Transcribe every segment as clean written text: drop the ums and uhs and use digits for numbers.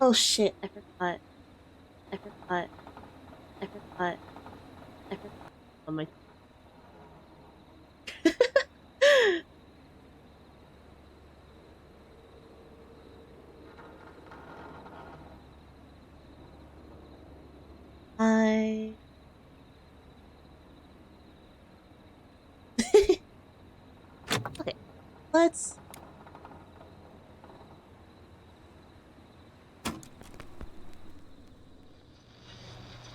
Oh shit, I forgot. I forgot. I forgot. I forgot. Oh my. I. Okay, let's.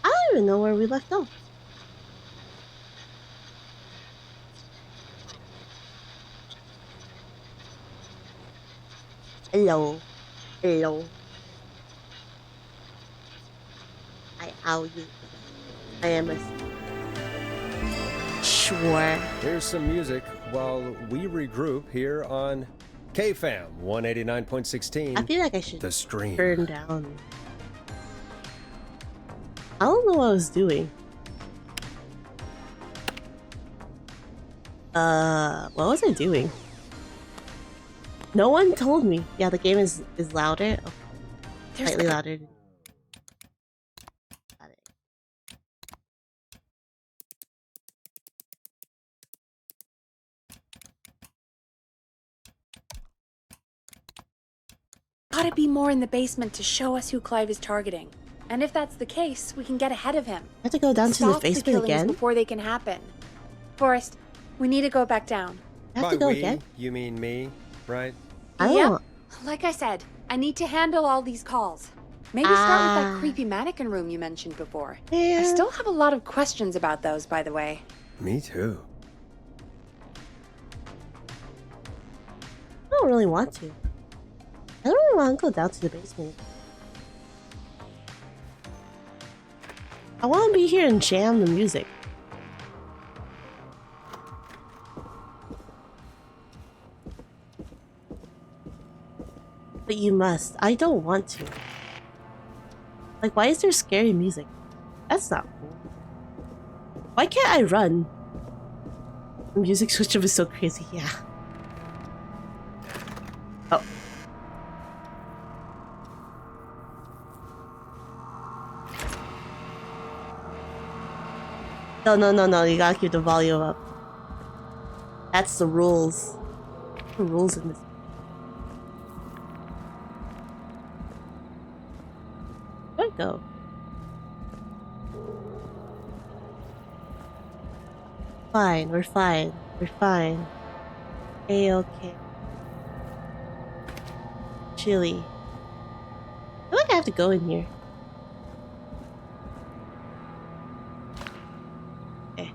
I don't even know where we left off. Hello. Hello. I owe you. I am a. Sure. Here's some music while we regroup here on KFAM 189.16. I feel like I should The Stream. turn down. I don't know what I was doing. What was I doing? No one told me. Yeah, the game is louder. Oh, slightly louder. Got it. Gotta be more in the basement to show us who Clive is targeting. And if that's the case, we can get ahead of him. I have to go down to the Stop basement killings again? before they can happen. Forrest, we need to go back down. I have to go we, again? you mean me, right? I don't know. Like I said, I need to handle all these calls. Maybe start with Ah. that creepy mannequin room you mentioned before. Yeah. I still have a lot of questions about those, by the way. Me too. I don't really want to. I don't really want to go down to the basement. I want to be here and jam the music. But you must. I don't want to. Like, why is there scary music? That's not cool. Why can't I run? The music switch up is so crazy, yeah. Oh. No, you gotta keep the volume up. That's the rules. The rules in this. Where'd it go? Fine, we're fine. We're fine. A-okay. Chilly. I feel like I have to go in here. Okay.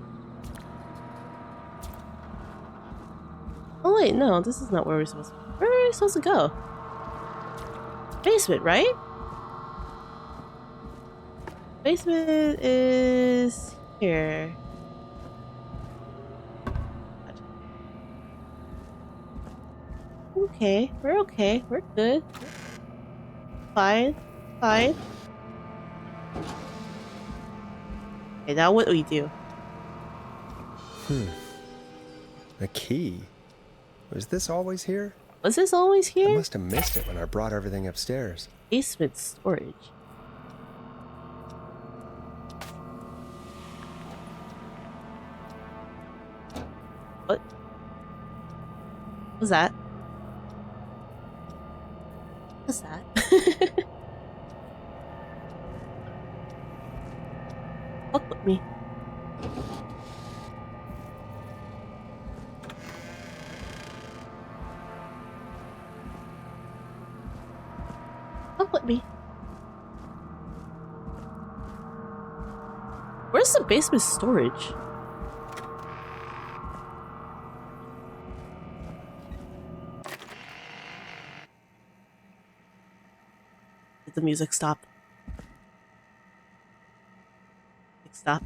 Oh wait, no, this is not where we're supposed to go. Where are we supposed to go? Basement, right? Basement is here. Okay, we're okay. We're good. Fine. Fine. Okay, now what do we do? A key. Was this always here? Was this always I here? must have missed it when I brought everything upstairs. Basement storage. What? What's that? What's that? Fuck with me. Fuck with me. Where's the basement storage? Did the music stop? Stop.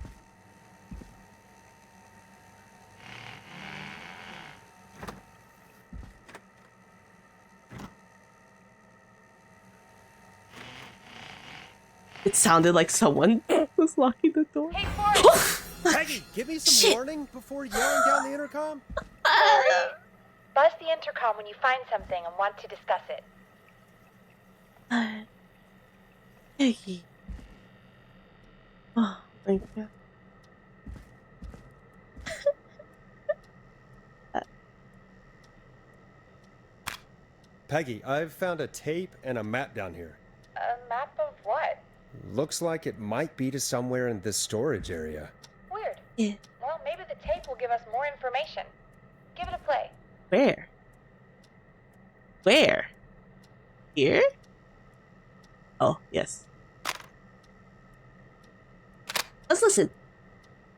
It sounded like someone was locking the door. Hey, Forrest! Peggy, give me some Shit. warning before yelling down the intercom. Buzz the intercom when you find something and want to discuss it. Peggy. Oh my god. Peggy, I've found a tape and a map down here. A map of what? Looks like it might be to somewhere in this storage area. Weird. Yeah. Well, maybe the tape will give us more information. Give it a play. Where? Where? Here? Oh, yes. Let's listen.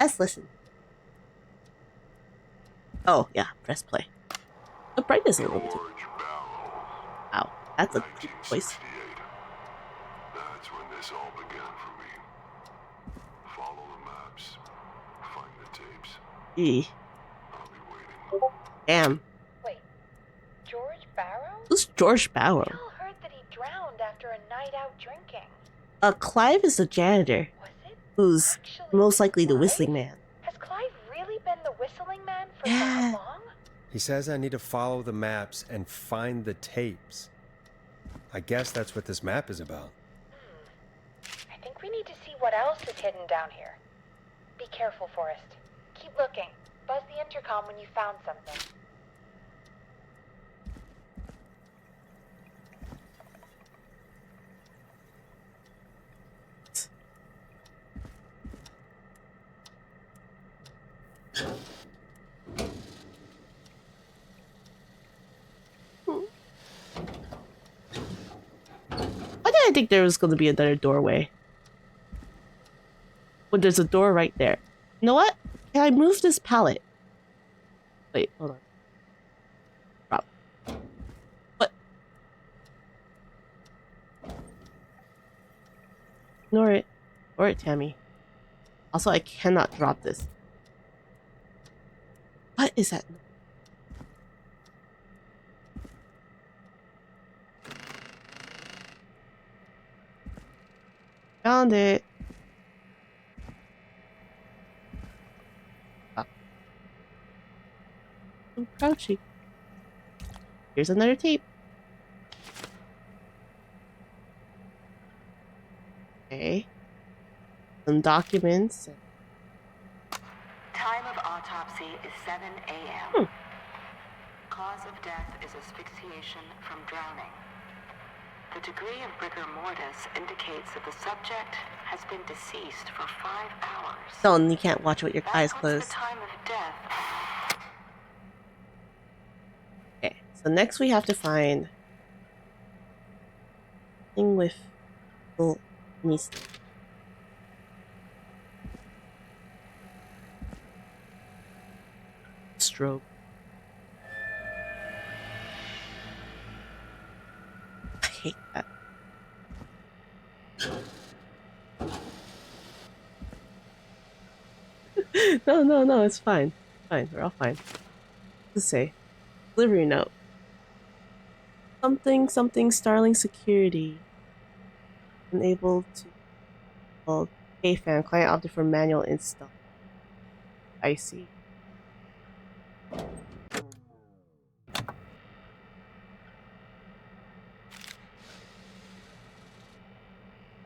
Let's listen. Oh, yeah. Press play. The brightness is a little bit too. Wow. That's a deep voice. 1968. That's when this all began for me. Follow the maps. Find the tapes. Eee. I'll be waiting. Damn. Wait, George Barrow? Who's George We Barrow? all heard that he drowned after a night out drinking. Clive is the janitor, Was it who's actually most likely the Clive? whistling man. Has Clive really been the whistling man for Yeah. that long? He says I need to follow the maps and find the tapes. I guess that's what this map is about. I think we need to see what else is hidden down here. Be careful, Forrest. Keep looking. Buzz the intercom when you found something. Why did I think there was going to be another doorway? When there's a door right there. You know what? Can I move this pallet? Wait, hold on. Drop. What? Ignore it. Ignore it, Tammy. Also, I cannot drop this. What is that? Found it. Ah. I'm crouching. Here's another tape. Okay. Some documents. Time of autopsy is 7 a.m. Cause of death is asphyxiation from drowning. The degree of rigor mortis indicates that the subject has been deceased for 5 hours. No, you can't watch with your That eyes puts closed. the time of death. Okay, so next we have to find thing with little mist. Strobe. I hate that. No, it's fine. Fine, we're all fine. Let's say. Delivery note. Something Starling Security. Unable to call KFAM client opted for manual install. I see.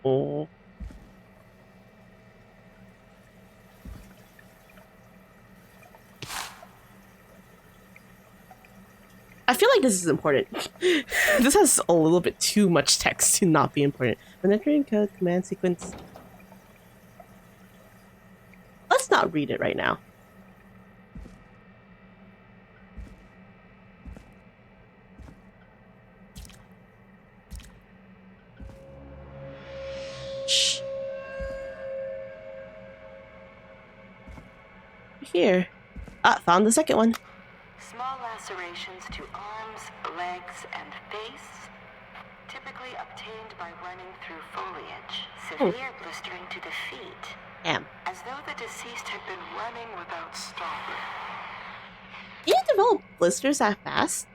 Oh. I feel like this is important. This has a little bit too much text to not be important. When entering code command sequence. Let's not read it right now. Shh. Here. Ah, found the second one. Small lacerations to arms, legs, and face, typically obtained by running through foliage. Severe blistering to the feet, Damn. as though the deceased had been running without stopping. You develop blisters that fast?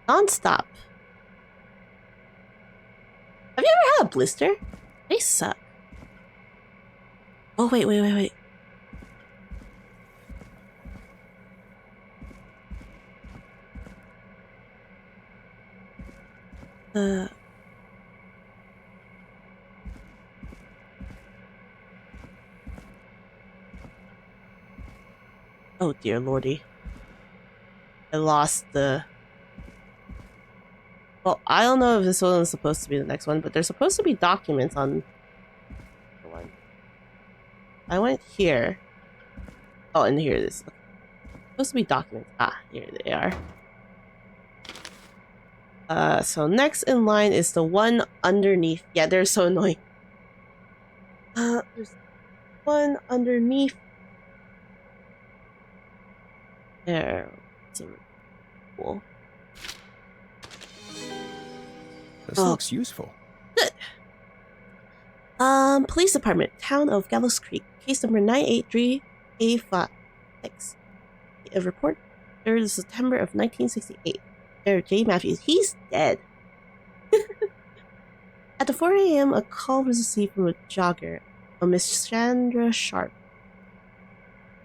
Non-stop. Have you ever had a blister? They suck. Oh, wait. Uh. Oh dear lordy. I lost the... Well, I don't know if this one is supposed to be the next one, but there's supposed to be documents on the one. I went here. Oh, and here it is. Supposed to be documents. Ah, here they are. So next in line is the one underneath. Yeah, they're so annoying. There's one underneath. There. It's cool. This looks useful. Good. Police Department, Town of Gallows Creek, case number 983A56. A report 3rd of September of 1968. Eric J. Matthews, he's dead. At the 4 a.m., a call was received from a jogger, a Miss Sandra Sharp,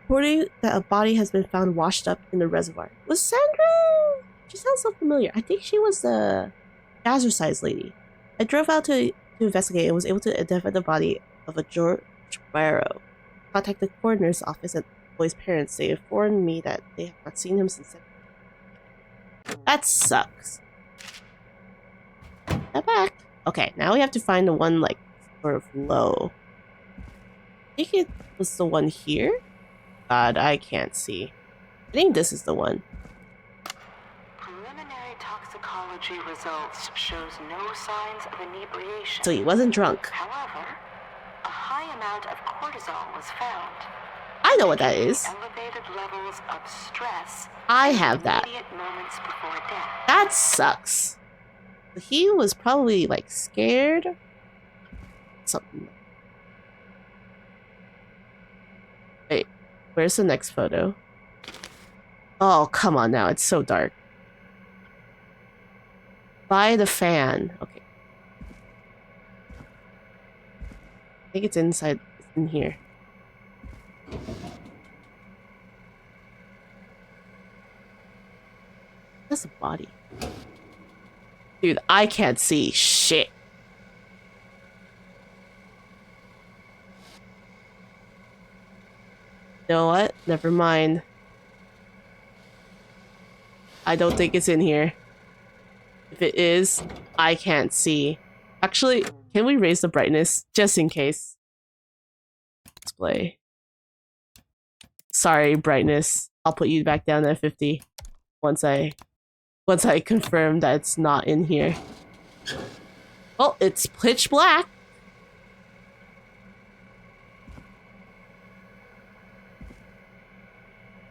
reporting that a body has been found washed up in the reservoir. Was Sandra? She sounds so familiar. I think she was the jazzercise lady. I drove out to investigate and was able to identify the body of a George Barrow. Contact the coroner's office and the boy's parents. They informed me that they have not seen him since. That sucks. Get back. Okay, now we have to find the one like sort of low. I think it was the one here. God, I can't see. I think this is the one. Preliminary toxicology results shows no signs of inebriation. So he wasn't drunk. However, a high amount of cortisol was found. I know what that is. Elevated levels of stress. I have that. Immediate moments before death. That sucks. He was probably like scared. Something. Wait, where's the next photo? Oh, come on now. It's so dark. By the fan. Okay. I think it's inside. It's in here. That's a body. Dude, I can't see shit. You know what? Never mind. I don't think it's in here. If it is, I can't see. Actually, can we raise the brightness? Just in case. Display. Sorry, brightness. I'll put you back down at 50 once I confirm that it's not in here. Well, it's pitch black.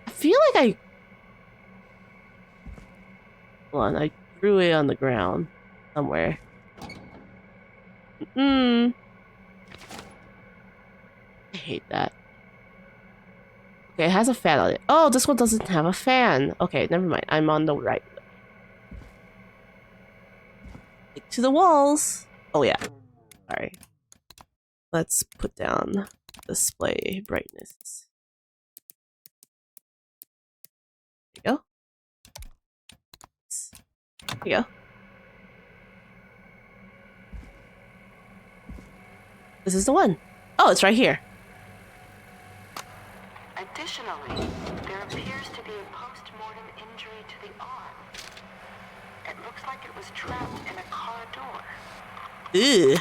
I feel like hold on, I threw it on the ground somewhere. I hate that. Okay, it has a fan on it. Oh, this one doesn't have a fan. Okay, never mind. I'm on the right. Stick to the walls. Oh yeah. Sorry. Let's put down display brightness. There you go. There you go. This is the one. Oh, it's right here. Additionally, there appears to be a post-mortem injury to the arm. It looks like it was trapped in a car door. Ew.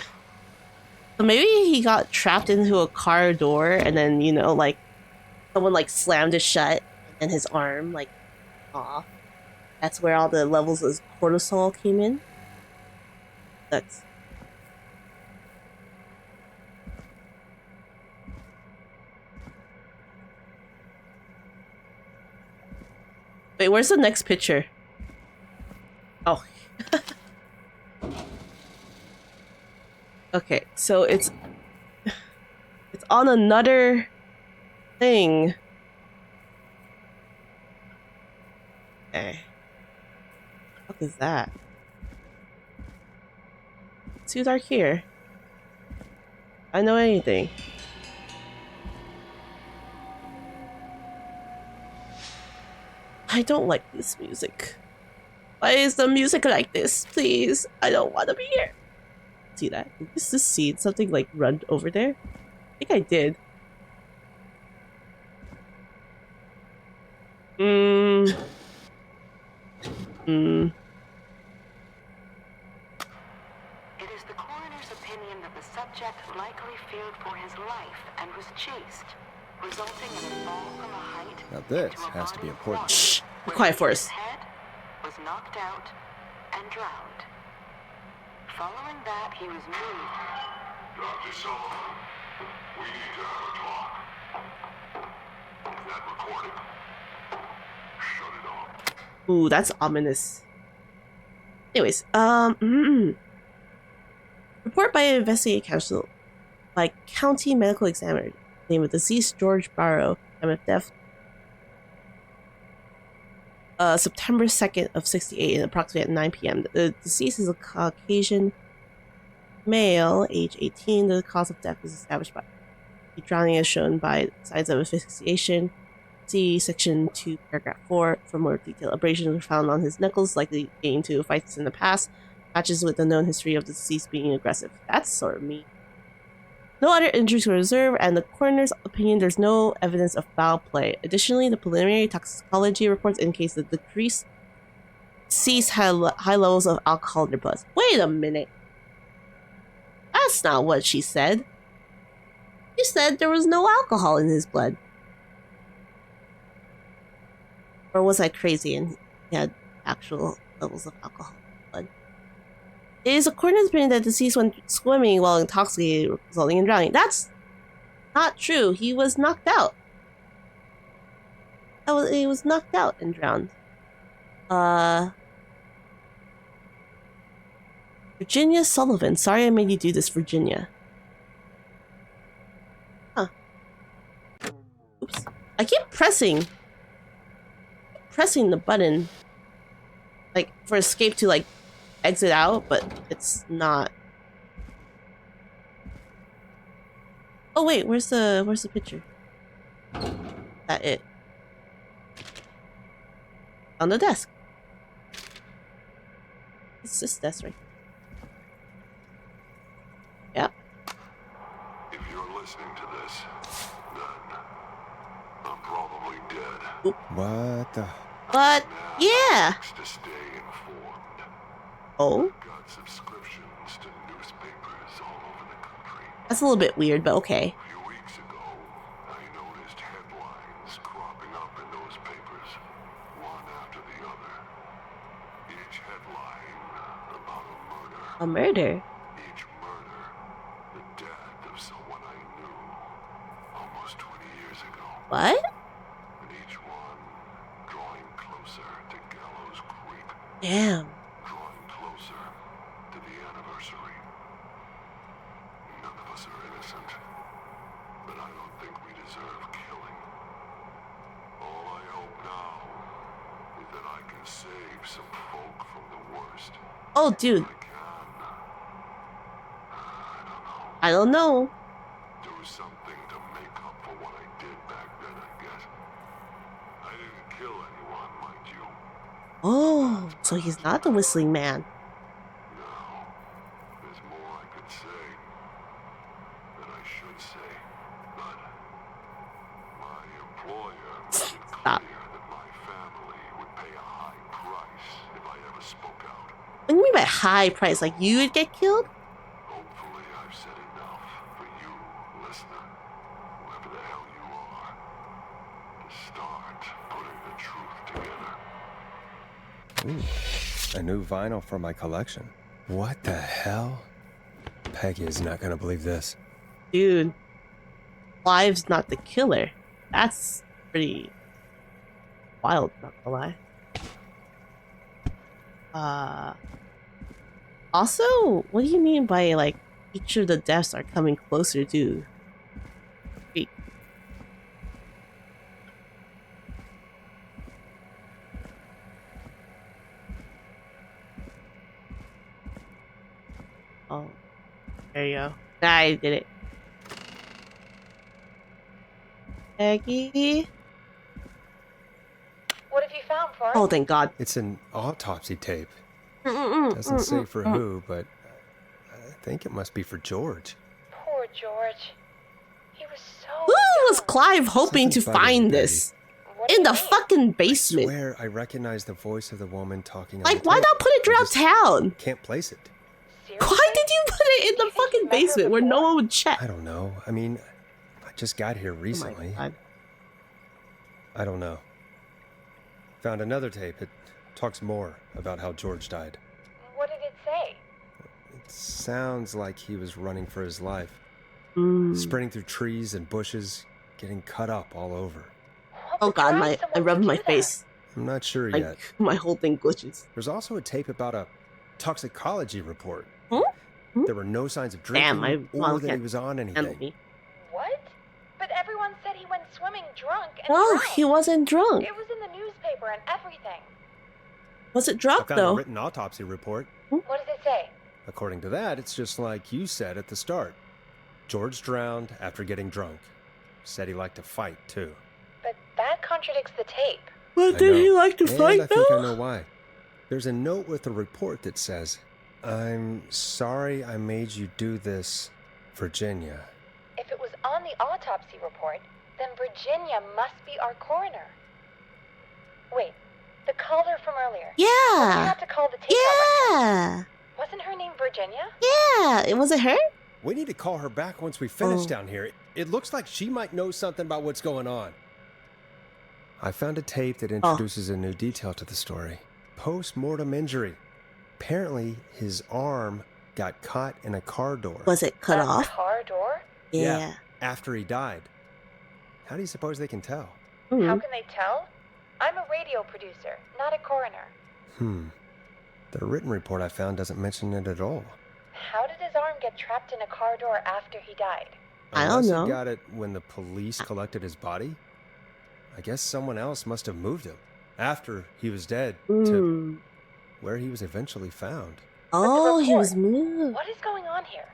So maybe he got trapped into a car door and then, you know, like someone like slammed it shut and his arm like off. That's where all the levels of cortisol came in. That's Wait, where's the next picture? Oh. Okay, so it's on another thing. Okay. What is that? It's too dark here. I know anything. I don't like this music. Why is the music like this? Please, I don't want to be here. See that? Did this see something like run over there? I think I did. It is the coroner's opinion that the subject likely feared for his life and was chased, resulting in a fall from a height. Now this into a has to be body of important. water, Shh. Be where quiet, his Forrest. head was knocked out and drowned. Following that, he was moved. Dr. Sullivan, we need to have a talk. Is that recording? Shut it off. Ooh, that's ominous. Anyways, report by investigative counsel by county medical examiner. Name of deceased George Barrow. Time of death September 2nd of 68 and approximately at 9 p.m. The deceased is a Caucasian male, age 18. The cause of death is established by drowning as shown by signs of asphyxiation. See section 2, paragraph 4 for more detail. Abrasions were found on his knuckles, likely gained to fights in the past. Matches with the known history of the deceased being aggressive. That's sort of mean. No other injuries were observed, and the coroner's opinion there's no evidence of foul play. Additionally, the preliminary toxicology reports indicate that the deceased had high levels of alcohol in their blood. Wait a minute. That's not what she said. She said there was no alcohol in his blood. Or was I crazy and he had actual levels of alcohol in his blood? It is a coroner's opinion that the deceased went swimming while intoxicated, resulting in drowning. That's not true. He was knocked out. He was knocked out and drowned. Virginia Sullivan. Sorry I made you do this, Virginia. Huh. Oops. I keep pressing the button. Like, for escape to, like, exit out, but it's not. Oh wait, where's the picture? That it? On the desk. It's this desk right. Yep. If you're listening to this, then I'm probably dead. What the? But yeah. To stay informed. Oh, Got subscriptions to newspapers all over the country. that's a little bit weird, but okay. A few weeks ago, I noticed headlines cropping up in those papers, one after the other. Each headline about a murder. A murder. Each murder, the death of someone I knew almost 20 years ago. What? And each one drawing closer to Gallows Creek, Damn. drawing closer to the anniversary. None of us are innocent, but I don't think we deserve killing. All I hope now is that I can save some folk from the worst. Oh, dude. I can. I don't know. Do something to make up for what I did back then, I guess. I didn't kill anyone, mind you. Oh, so he's not the whistling man. No, there's more I could say. That I should say. But my employer made it Stop. clear that my family would pay a high price if I ever spoke out. What do you mean by high price? Like you would get killed? Hopefully I've said enough for you, listener, whoever the hell you are, to start putting the truth together. Ooh, a new vinyl for my collection. What the hell? Peggy is not gonna believe this. Dude. Clive's not the killer. That's pretty wild, not gonna lie. Also, what do you mean by like each of the deaths are coming closer to Creek? Oh, there you go. I did it. Peggy? What have you found, Forrest? part? Oh, thank God. It's an autopsy tape. Mm-mm-mm, Doesn't say for mm-mm-mm. who, but I think it must be for George. Poor George. He was so Who was young. Clive hoping to Something bugging you, find Betty. this? What do In you the mean? fucking I basement. swear I recognize the voice of the woman talking on Like, the why tape. not put it I throughout just town? Can't place it. Seriously? Why did you put it in the You think you fucking met her basement where no before? one would check? I don't know. I mean, I just got here Oh my recently. God. I don't know. Found another tape. It talks more about how George died. What did it say? It sounds like he was running for his life. Mm. Sprinting through trees and bushes, getting cut up all over. What Oh would God, drive I someone rubbed to my do that? face. I'm not sure Like, yet. my whole thing glitches. There's also a tape about a toxicology report. Hmm? Hmm? There were no signs of drinking Damn, or that he can't was on handle anything. me. What? But everyone said he went swimming drunk and No, drowned. he wasn't drunk. It was in the newspaper and everything. Was it I drunk found a though? written autopsy report. What does it say? According to that, it's just like you said at the start. George drowned after getting drunk. Said he liked to fight, too. But that contradicts the tape. But I did he know. like to And fight I think I though? know why. There's a note with the report that says, "I'm sorry I made you do this, Virginia." If it was on the autopsy report, then Virginia must be our coroner. Wait, the caller from earlier. We Yeah. had to call the tape out. Yeah. Wasn't her name Virginia? Yeah. It was it her? We need to call her back once we finish Oh. down here. It looks like she might know something about what's going on. I found a tape that introduces a new detail to the story. Post-mortem injury. Apparently, his arm got caught in a car door. Was it cut A off? car door? Yeah. After he died. How do you suppose they can tell? How Mm. can they tell? I'm a radio producer, not a coroner. The written report I found doesn't mention it at all. How did his arm get trapped in a car door after he died? I don't Unless know. he got it when the police collected his body? I guess someone else must have moved him after he was dead to Mm. where he was eventually found. Oh, he report? was moved. What is going on here?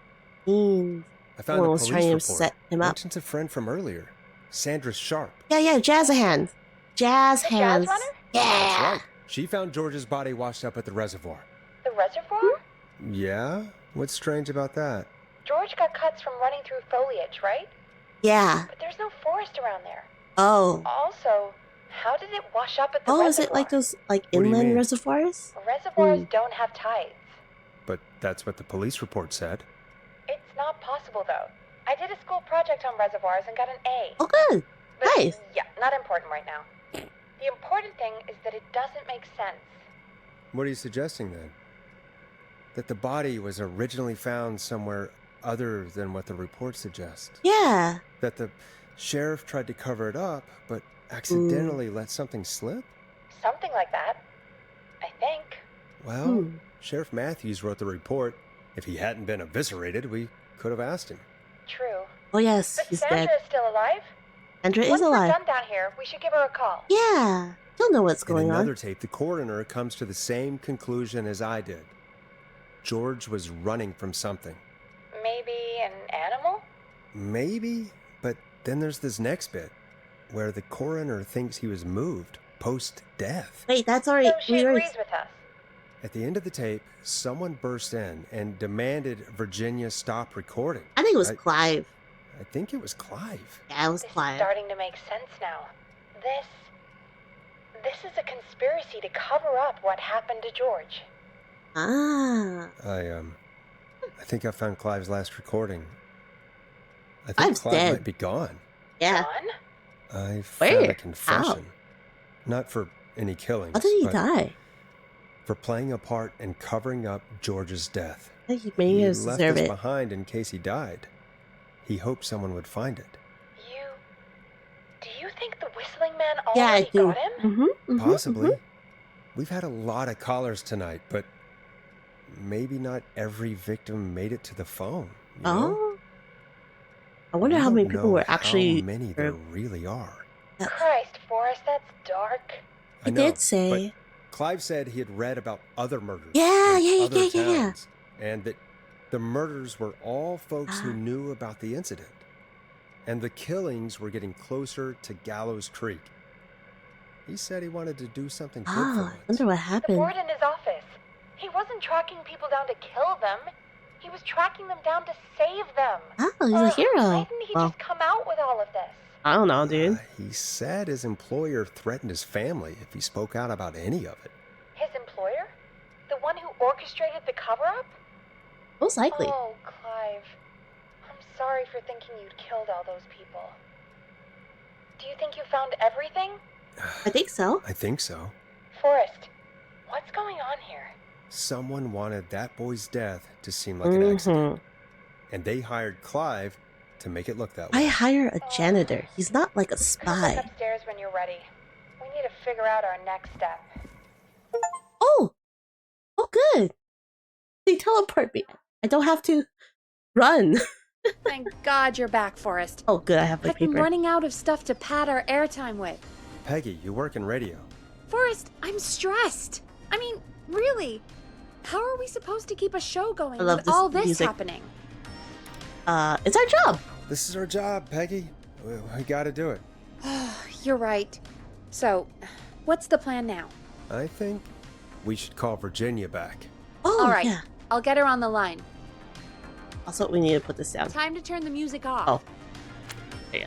Mm. I found Someone a was police trying to report. set him up. Mentions a friend from earlier, Sandra Sharp. Yeah, jazz hands. Jazz The hands. jazz runner? Yeah. That's right. She found George's body washed up at the reservoir. The reservoir? Yeah? What's strange about that? George got cuts from running through foliage, right? Yeah. But there's no forest around there. Oh. Also, how did it wash up at the Oh, reservoir? is it like those do you inland mean? reservoirs? Reservoirs Hmm. don't have tides. But that's what the police report said. It's not possible, though. I did a school project on reservoirs and got an A. Oh, good. But Nice. yeah, not important right now. The important thing is that it doesn't make sense. What are you suggesting then? That the body was originally found somewhere other than what the report suggests? Yeah. That the sheriff tried to cover it up, but accidentally let something slip? Something like that. I think. Well, Hmm. Sheriff Matthews wrote the report. If he hadn't been eviscerated, we could have asked him. True. Oh, yes. But He's Sandra dead. is still alive. Andrea is Once we're alive. done down here, we should give her a call. Yeah. He'll know what's going In another on. tape, the coroner comes to the same conclusion as I did. George was running from something. Maybe an animal? Maybe, but then there's this next bit where the coroner thinks he was moved post-death. Wait, that's already. So she we already. agrees with us. At the end of the tape, someone burst in and demanded Virginia stop recording. I think it was I- Clive. I think it was Clive. Yeah, it was This is Clive. starting to make sense now. This is a conspiracy to cover up what happened to George. Ah. I think I found Clive's last recording. I think Clive's Clive dead. might be gone. Yeah. John? I found Where? a confession. Not for any killings, How did he but die? for playing a part in covering up George's death. I think he maybe He just left deserve this it. behind in case he died. He hoped someone would find it. Do you think the whistling man Yeah, I already do. got him? Mm-hmm. Possibly. We've had a lot of callers tonight, but maybe not every victim made it to the phone. You know? Oh. I wonder We how many don't people know were actually. How many there really are. Christ, Forrest, that's dark. I He know, did say. but Clive said he had read about other murders. Yeah, in yeah, other yeah, yeah. towns, and that the murders were all folks who Ah. knew about the incident. And the killings were getting closer to Gallows Creek. He said he wanted to do something good Ah, for I once. wonder what The happened. board in his office. He wasn't tracking people down to kill them. He was tracking them down to save them. Oh, he's a Why hero. didn't he Well, just come out with all of this? I don't know, dude. He said his employer threatened his family if he spoke out about any of it. His employer? The one who orchestrated the cover-up? Most likely. Oh, Clive. I'm sorry for thinking you'd killed all those people. Do you think you found everything? I think so. I think so. Forrest, what's going on here? Someone wanted that boy's death to seem like an accident. Mhm. And they hired Clive to make it look that I way. hire a janitor. He's not like a Come spy. back upstairs when you're ready. We need to figure out our next step. Oh! Oh, good. They teleport me. I don't have to run. Thank God you're back, Forrest. Oh, good. I have my I've been paper. running out of stuff to pad our airtime with. Peggy, you work in radio. Forrest, I'm stressed. I mean, really. How are we supposed to keep a show going I love with this all this music. happening? It's our job. This is our job, Peggy. We gotta do it. You're right. So, what's the plan now? I think we should call Virginia back. Oh, All right, yeah. I'll get her on the line. Also, we need to put this down. Time to turn the music off. Oh. Yeah.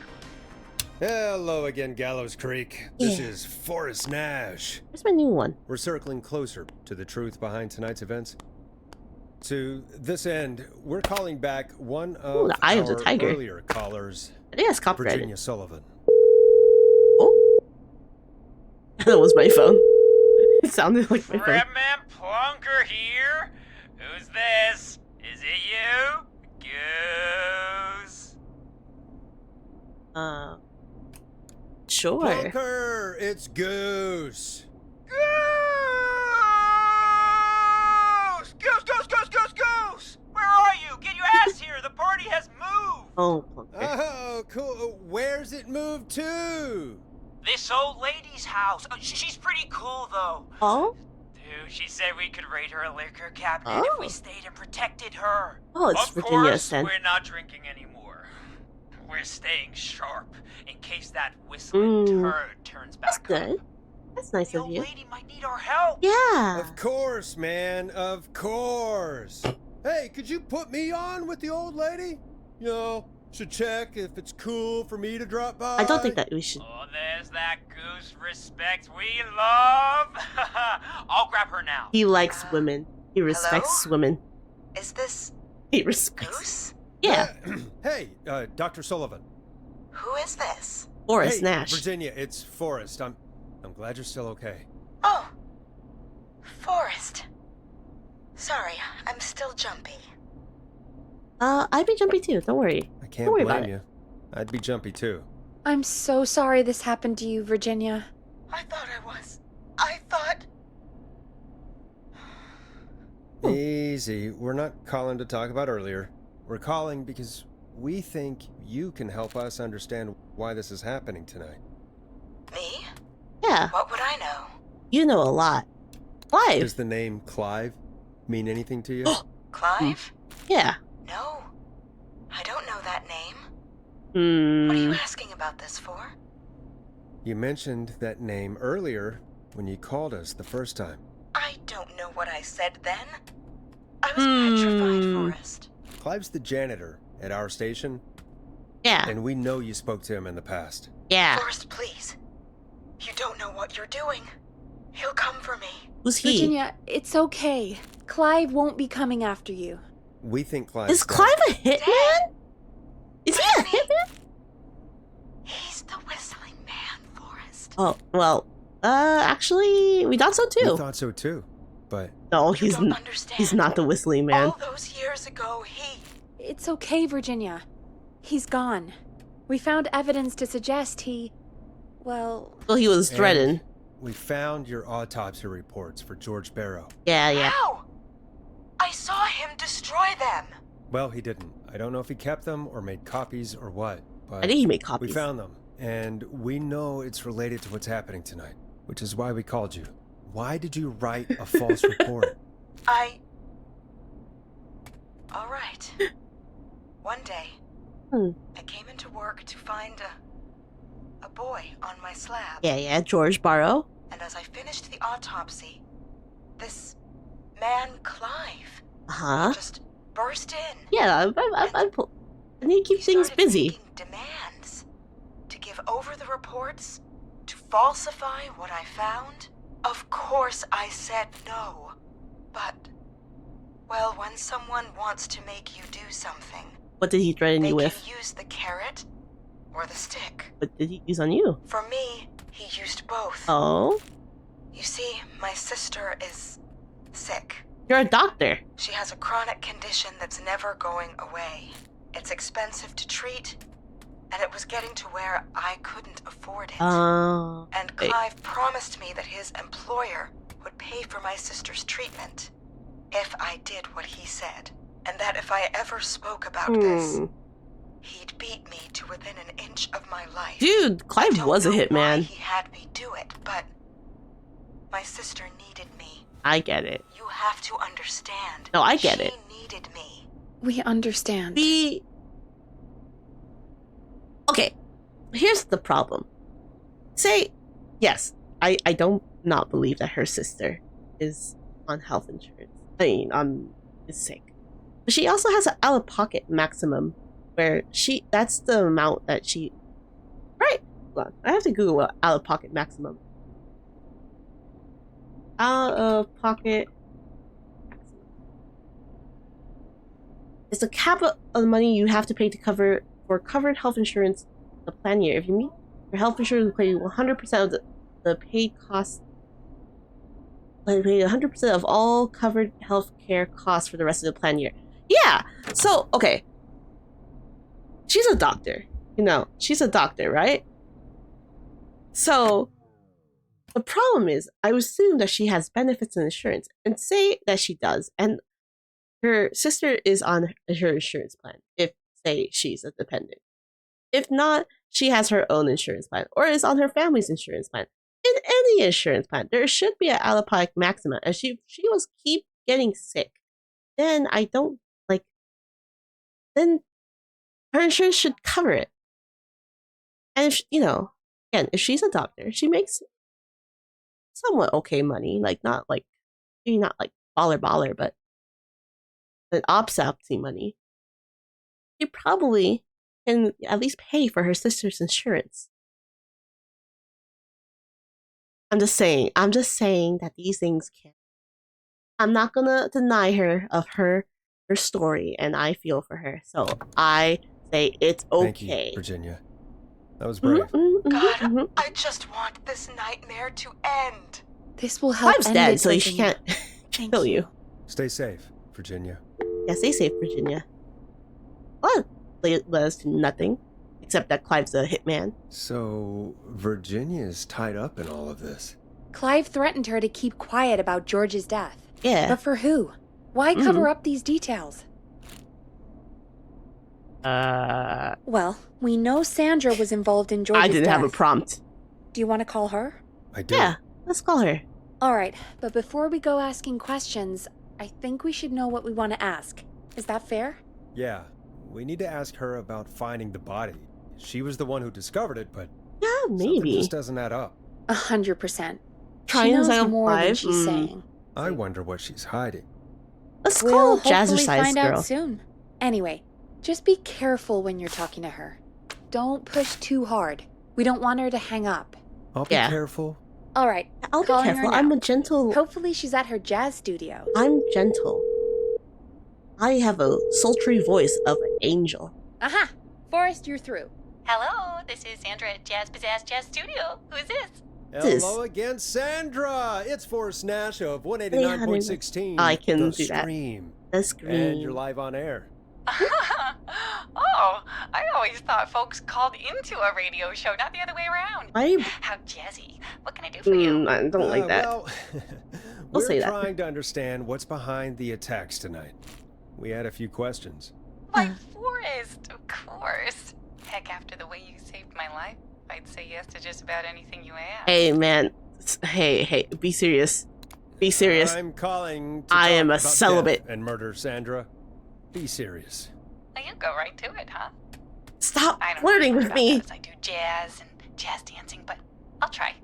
Hello again, Gallows Creek. This Yeah. is Forrest Nash. Where's my new one? We're circling closer to the truth behind tonight's events. To this end, we're calling back one of Ooh, the Eye of the our Tiger. earlier callers, I think that's copyrighted. Virginia Sullivan. Oh. That was my phone. It sounded like my phone. Redman Plunker here. Who's this? Is it you? Goose. Sure. Plunker, it's Goose. Goose! Goose, Goose, Goose, Goose, Goose! Where are you? Get your ass here. The party has moved. Oh, Plunker. Oh, cool. Where's it moved to? This old lady's house. She's pretty cool, though. Oh? Dude, she said we could raid her liquor cabinet if we Oh. stayed and protected her. Oh, it's of Virginia course, Sen. we're not drinking anymore. We're staying sharp in case that whistling turd turns That's back good. up. That's nice The of old you. lady might need our help. Yeah. Of course, man. Of course. Hey, could you put me on with the old lady? You know, should check if it's cool for me to drop by. I don't think that we should. Oh, there's that goose respect we love. I'll grab her now. He likes women. He respects women. Is this He respects. Goose? Yeah. Hey, Dr. Sullivan. Who is this? Forrest Hey, Nash. Virginia, it's Forrest. I'm glad you're still okay. Oh, Forrest. Sorry, I'm still jumpy. I'd be jumpy too. Don't worry. I can't Don't worry about blame you. I'd be jumpy too. I'm so sorry this happened to you, Virginia. I thought I was. I thought. Easy. We're not calling to talk about earlier. We're calling because we think you can help us understand why this is happening tonight. Me? Yeah. What would I know? You know a lot. Clive. Does the name Clive mean anything to you? Clive? Yeah. No. I don't know that name. Hmm. What are you asking about this for? You mentioned that name earlier when you called us the first time. I don't know what I said then. I was petrified, Forrest. Clive's the janitor at our station, Yeah. and we know you spoke to him in the past. Yeah. Forrest, please. You don't know what you're doing. He'll come for me. Who's he? Virginia, it's okay. Clive won't be coming after you. We think Clive. Is Clive a hitman? Is he a hitman? He's the whistling man, Forrest. Oh, well, actually, we thought so We too. thought so too, but No, You he's don't n- understand. he's not the whistling man. All those years ago, It's okay, Virginia. He's gone. We found evidence to suggest he... Well, Well, he was threatened. And we found your autopsy reports for George Barrow. Yeah, yeah. How? I saw him destroy them. Well, he didn't. I don't know if he kept them or made copies or what, but I think he made copies. we found them, and we know it's related to what's happening tonight, which is why we called you. Why did you write a false report? All right. One day, Hmm. I came into work to find a boy on my slab. Yeah, George Barrow. And as I finished the autopsy, this man, Clive, just burst in. Yeah, I need to keep things busy. Making demands to give over the reports, to falsify what I found. Of course I said no. But, well, when someone wants to make you do something, What did he threaten you they with? can use the carrot or the stick. What did he use on you? For me, he used both. Oh? You see, my sister is sick. You're a doctor. She has a chronic condition that's never going away. It's expensive to treat, and it was getting to where I couldn't afford it. And Clive promised me that his employer would pay for my sister's treatment if I did what he said, and that if I ever spoke about this, he'd beat me to within an inch of my life. Dude, Clive was a hitman. He had me do it, but my sister needed me. I get it. You have to understand. No, I get it. She needed me. We understand. Okay, here's the problem. Say, yes, I don't not believe that her sister is on health insurance. I mean, is sick. But she also has an out-of-pocket maximum where that's the amount that she... Right, hold on. I have to Google what out-of-pocket maximum. Out-of-pocket maximum. It's the cap of the money you have to pay to cover for covered health insurance the plan year. If you meet your health insurance will pay 100% of the paid costs. Pay 100% of all covered health care costs for the rest of the plan year. Yeah. So okay. She's a doctor. You know, she's a doctor, right? So the problem is, I would assume that she has benefits and insurance, and say that she does, and her sister is on her insurance plan. If say she's a dependent. If not, she has her own insurance plan or is on her family's insurance plan. In any insurance plan, there should be an out-of-pocket maximum. And she was keep getting sick, then I don't like. Then her insurance should cover it. And if again, if she's a doctor, she makes somewhat okay money. Like maybe not like baller, but an opsy money. She probably can at least pay for her sister's insurance. I'm just saying that these things can. I'm not gonna deny her of her story, and I feel for her. So I say it's okay. Thank you, Virginia. That was brave. God, I just want this nightmare to end. This will help. Clive's dead, so she can't kill you. Stay safe, Virginia. Yeah, stay safe, Virginia. Well, led us to nothing, except that Clive's a hitman. So, Virginia's tied up in all of this. Clive threatened her to keep quiet about George's death. Yeah. But for who? Why cover up these details? Well, we know Sandra was involved in George's death. I didn't have a prompt. Do you want to call her? I do. Yeah, let's call her. Alright, but before we go asking questions, I think we should know what we want to ask. Is that fair? Yeah, we need to ask her about finding the body. She was the one who discovered it, but Yeah, something maybe. just doesn't add up. 100%. Trying She to knows sound more than Clive? she's saying. I wonder what she's hiding. Let's We'll call hopefully Jazzercise find Girl. out soon. Anyway, just be careful when you're talking to her. Don't push too hard. We don't want her to hang up. I'll be Yeah. careful. Alright, I'll be calling her careful. now. I'm a gentle. Hopefully she's at her jazz studio. I'm gentle. I have a sultry voice of an angel. Aha! Forrest, you're through. Hello, this is Sandra at Jazz Pizzazz Jazz Studio. Who's this? This- Hello again, Sandra! It's Forrest Nash of 189.16. I can the do that. Stream. The screen. And you're live on air. Oh, I always thought folks called into a radio show, not the other way around. How jazzy. What can I do for you? I don't like that. Well, I'll we're say that. trying to understand what's behind the attacks tonight. We had a few questions. Why, Forrest, of course. Heck, after the way you saved my life, I'd say yes to just about anything you ask. Hey, man. Hey, be serious. Be serious. I'm calling to I talk am a about celibate. death and murder, Sandra. Be serious. Now you go right to it, huh? Stop I don't flirting know with about me. those. I do jazz and jazz dancing, but I'll try.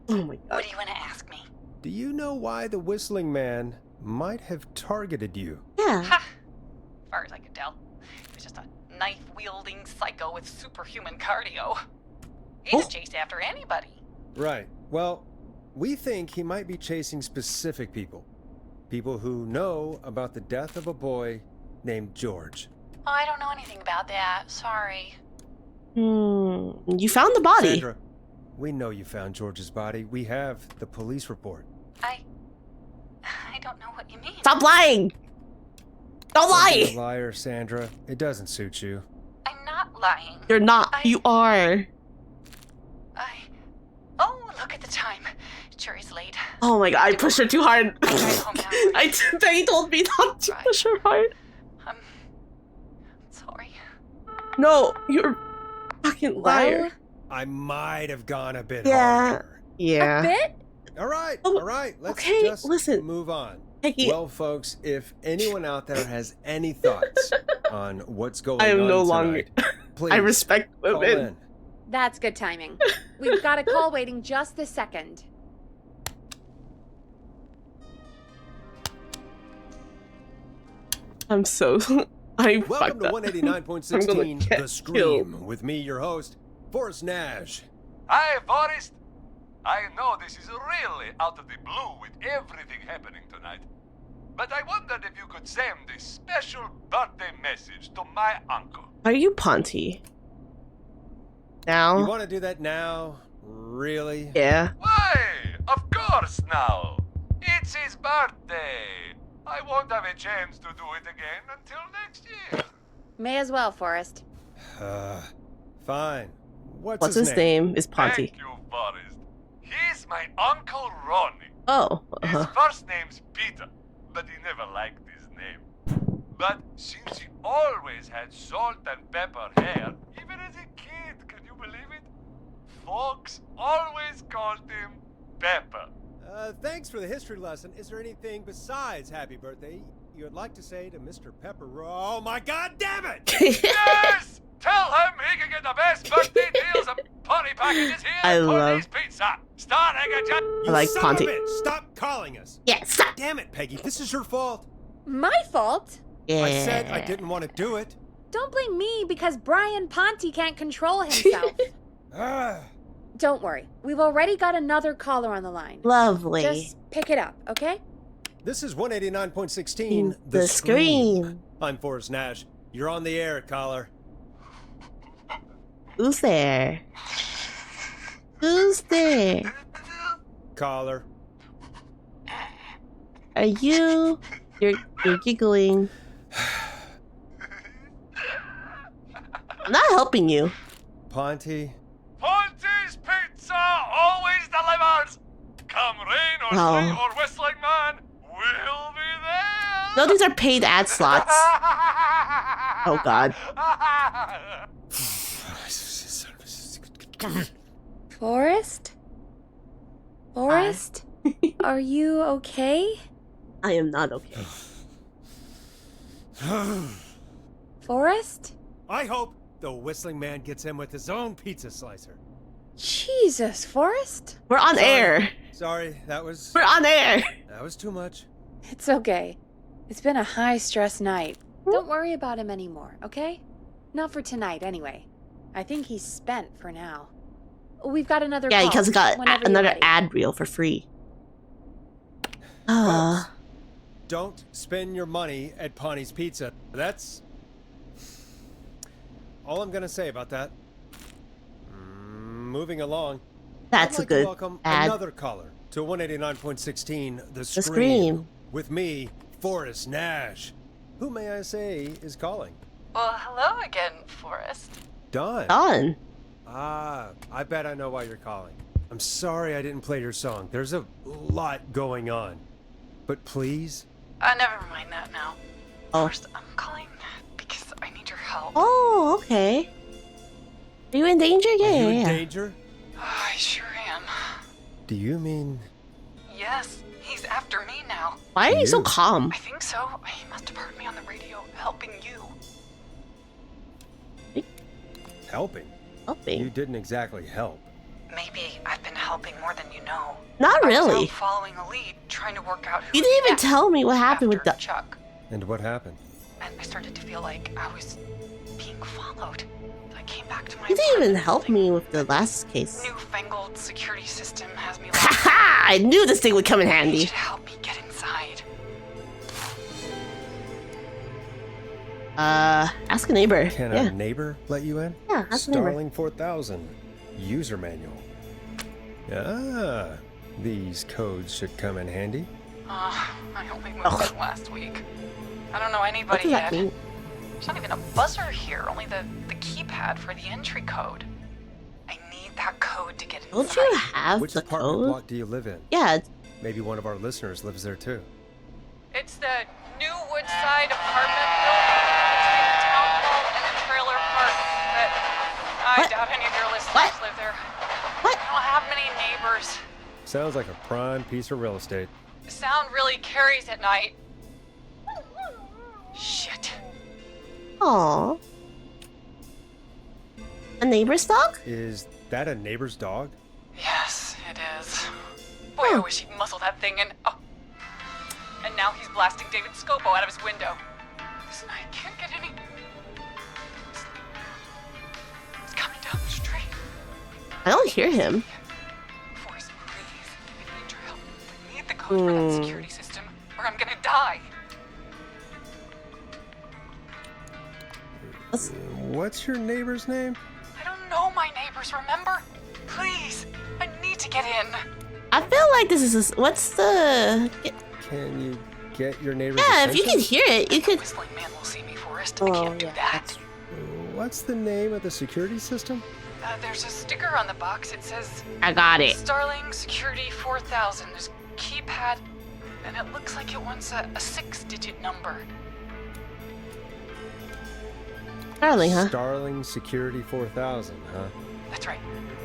Oh my What god. do you want to ask me? Do you know why the Whistling Man might have targeted you? Yeah. Ha! As far as I could tell, he was just a knife-wielding psycho with superhuman cardio. He'd chase after anybody. Right. Well, we think he might be chasing specific people. People who know about the death of a boy named George. Oh, I don't know anything about that. Sorry. You found the body. Sandra, we know you found George's body. We have the police report. I don't know what you mean. Stop lying. Don't Don't be lie. a liar, Sandra. It doesn't suit you. I'm not lying. You're not. You are. Oh, look at the time. Sure is late. Oh my god, I pushed her too hard. I'm home now. They told me not to Right. push her hard. I'm sorry. No, you're a fucking liar. Well, I might have gone a bit Yeah. harder. Yeah. a bit? All right, Oh, all right. Let's okay, just listen. move on. Peggy, Well, folks, if anyone out there has any thoughts on what's going I am on no longer. tonight, please I respect call women. in. That's good timing. We've got a call waiting just this second. I'm so. I Welcome fucked to up. 189.16 I'm gonna get The Scream killed. with me, your host, Forrest Nash. Hi, Forrest. I know this is really out of the blue with everything happening tonight, but I wondered if you could send a special birthday message to my uncle. Are you Ponty? You Now? want to do that now? Really? Yeah. Why? Of course now. It's his birthday. I won't have a chance to do it again until next year. May as well, Forrest. Fine. What's his name? Is Ponty. Thank you, Forrest. He's my Uncle Ronnie. Oh. His first name's Peter, but he never liked his name. But since he always had salt and pepper hair, even as a kid, can you believe it? Folks always called him Pepper. Thanks for the history lesson. Is there anything besides happy birthday you would like to say to Mr. Pepper? Oh my god damn it! Yes! Tell him he can get the best birthday deals and party packages here I at love- Ponty's Pizza. Starting at just... You like son Ponty. of a bitch, stop calling us! Yeah, stop. Damn it, Peggy, this is your fault. My fault? Yeah. I said I didn't want to do it. Don't blame me because Brian Ponty can't control himself. Ah. Don't worry. We've already got another caller on the line. Lovely. Just pick it up, okay? This is 189.16 The Scream. I'm Forrest Nash. You're on the air, caller. Who's there? Who's there? Caller. Are you? You're giggling. I'm not helping you. Ponty. Ponty's Pizza always delivers. Come rain or Oh. sleet or whistling man, we'll be there. No, these are paid ad slots. Oh god. Forrest? Forrest? Are you okay? I am not okay. Forrest? I hope the Whistling Man gets in with his own pizza slicer. Jesus, Forrest? We're on Sorry. air. Sorry, that was We're on air. too much. It's okay. It's been a high-stress night. Don't worry about him anymore, okay? Not for tonight, anyway. I think he's spent for now. We've got another Yeah, call. because I got whenever you're another ready. ad reel for free. Folks, don't spend your money at Ponty's Pizza. That's all I'm gonna say about that. Moving along. That's I'd a like good to welcome ad. another caller to 189.16 The Scream. Scream. With me, Forrest Nash. Who may I say is calling? Well, hello again, Forrest. Don. Done. Ah, I bet I know why you're calling. I'm sorry I didn't play your song. There's a lot going on. But please, Never mind that now. Oh. First, I'm calling because I need your help. Oh, okay. Are you in danger? Yeah, are you yeah, in yeah. danger? I sure am. Do you mean... Yes, he's after me now. Why are you so You? calm? I think so. He must have heard me on the radio helping you. helping? You Helping. didn't exactly help. maybe I've been helping more than you know. Not I was really. out following a lead, trying to work out who You would didn't be even next tell me what happened with after the. Chuck. And what happened? And I started to feel like I was being followed. I came back to my You didn't even apartment help building. me with the last case. Newfangled security system has me Haha! I knew this thing would come in You handy. should help me get inside. Ask a neighbor. Can Yeah. a neighbor let you in? Yeah, ask a neighbor. Starling 4000. User manual. Ah, these codes should come in handy. I only moved Ugh. in last week. I don't know What anybody does that yet. mean? There's not even a buzzer here, only the keypad for the entry code. I need that code to get Don't inside. you have Which the apartment code? block do you live in? Yeah, it's- Maybe one of our listeners lives there too. It's the New Woodside apartment building between the town hall and the trailer park. But I What? doubt any of your listeners What? live there. What? I don't have many neighbors. Sounds like a prime piece of real estate. The sound really carries at night. Shit. Aw. A neighbor's dog? Is that a neighbor's dog? Yes, it is. Boy, I wish he'd muzzle that thing and... Oh. And now he's blasting David Scopo out of his window. This night can't get any... It's coming down the street. I don't hear him. Forrest, please. I need your help. I need the code for that security system, or I'm gonna die. What's your neighbor's name? I don't know my neighbors, remember? Please, I need to get in. I feel like this is what's the? Can you get your neighbor's Yeah, if you attention? can hear it, you The could. whistling man will see me, Forrest. I Oh can't do yeah, that. that's What's the name of the security system? There's a sticker on the box. It says I got it. Starling Security 4000. There's a keypad, and it looks like it wants a 6-digit number. Starling, huh? Starling Security 4000, huh? That's right.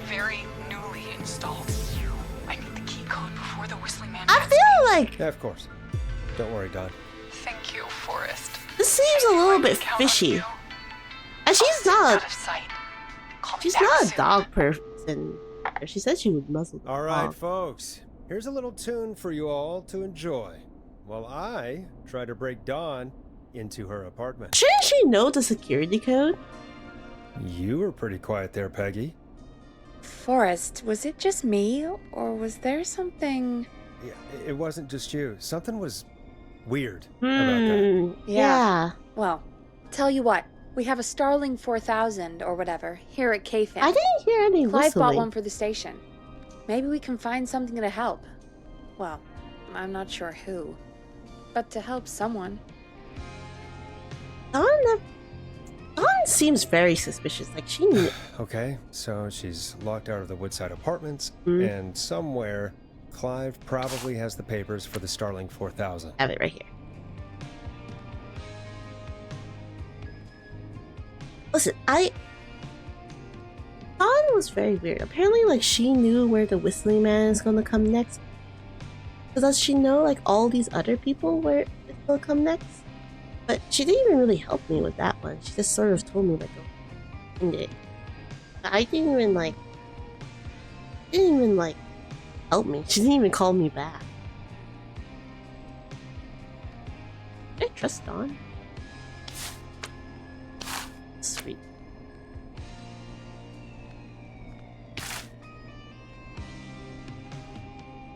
Very newly installed. I need the key code before the whistling man I gets me. feel like Yeah, of course. Don't worry, Don. Thank you, Forrest. this seems a I knew I little could bit count on fishy. you. And I'll she's stay out not. of sight. Call me She's back not a soon. dog person. She said she would muzzle the All right, dog. folks. Here's a little tune for you all to enjoy while I try to break Dawn into her apartment. Shouldn't she know the security code? You were pretty quiet there, Peggy. Forrest, was it just me, or was there something... Yeah, it wasn't just you. Something was weird about that. Yeah. Well, tell you what, we have a Starling 4000 or whatever here at KFIN. I didn't hear any Clive bought whistling. one for the station. Maybe we can find something to help. Well, I'm not sure who, but to help someone. Dawn seems very suspicious. Like she knew. Okay, so she's locked out of the Woodside Apartments, Mm. and somewhere Clive probably has the papers for the Starling 4000. Have it right here. Listen, Dawn was very weird. Apparently, like, she knew where the whistling man is gonna come next. So does she know, like, all these other people where it's gonna come next? But she didn't even really help me with that one. She just sort of told me, like, oh, find it. I didn't even, like, help me. She didn't even call me back. I trust Dawn. Sweet.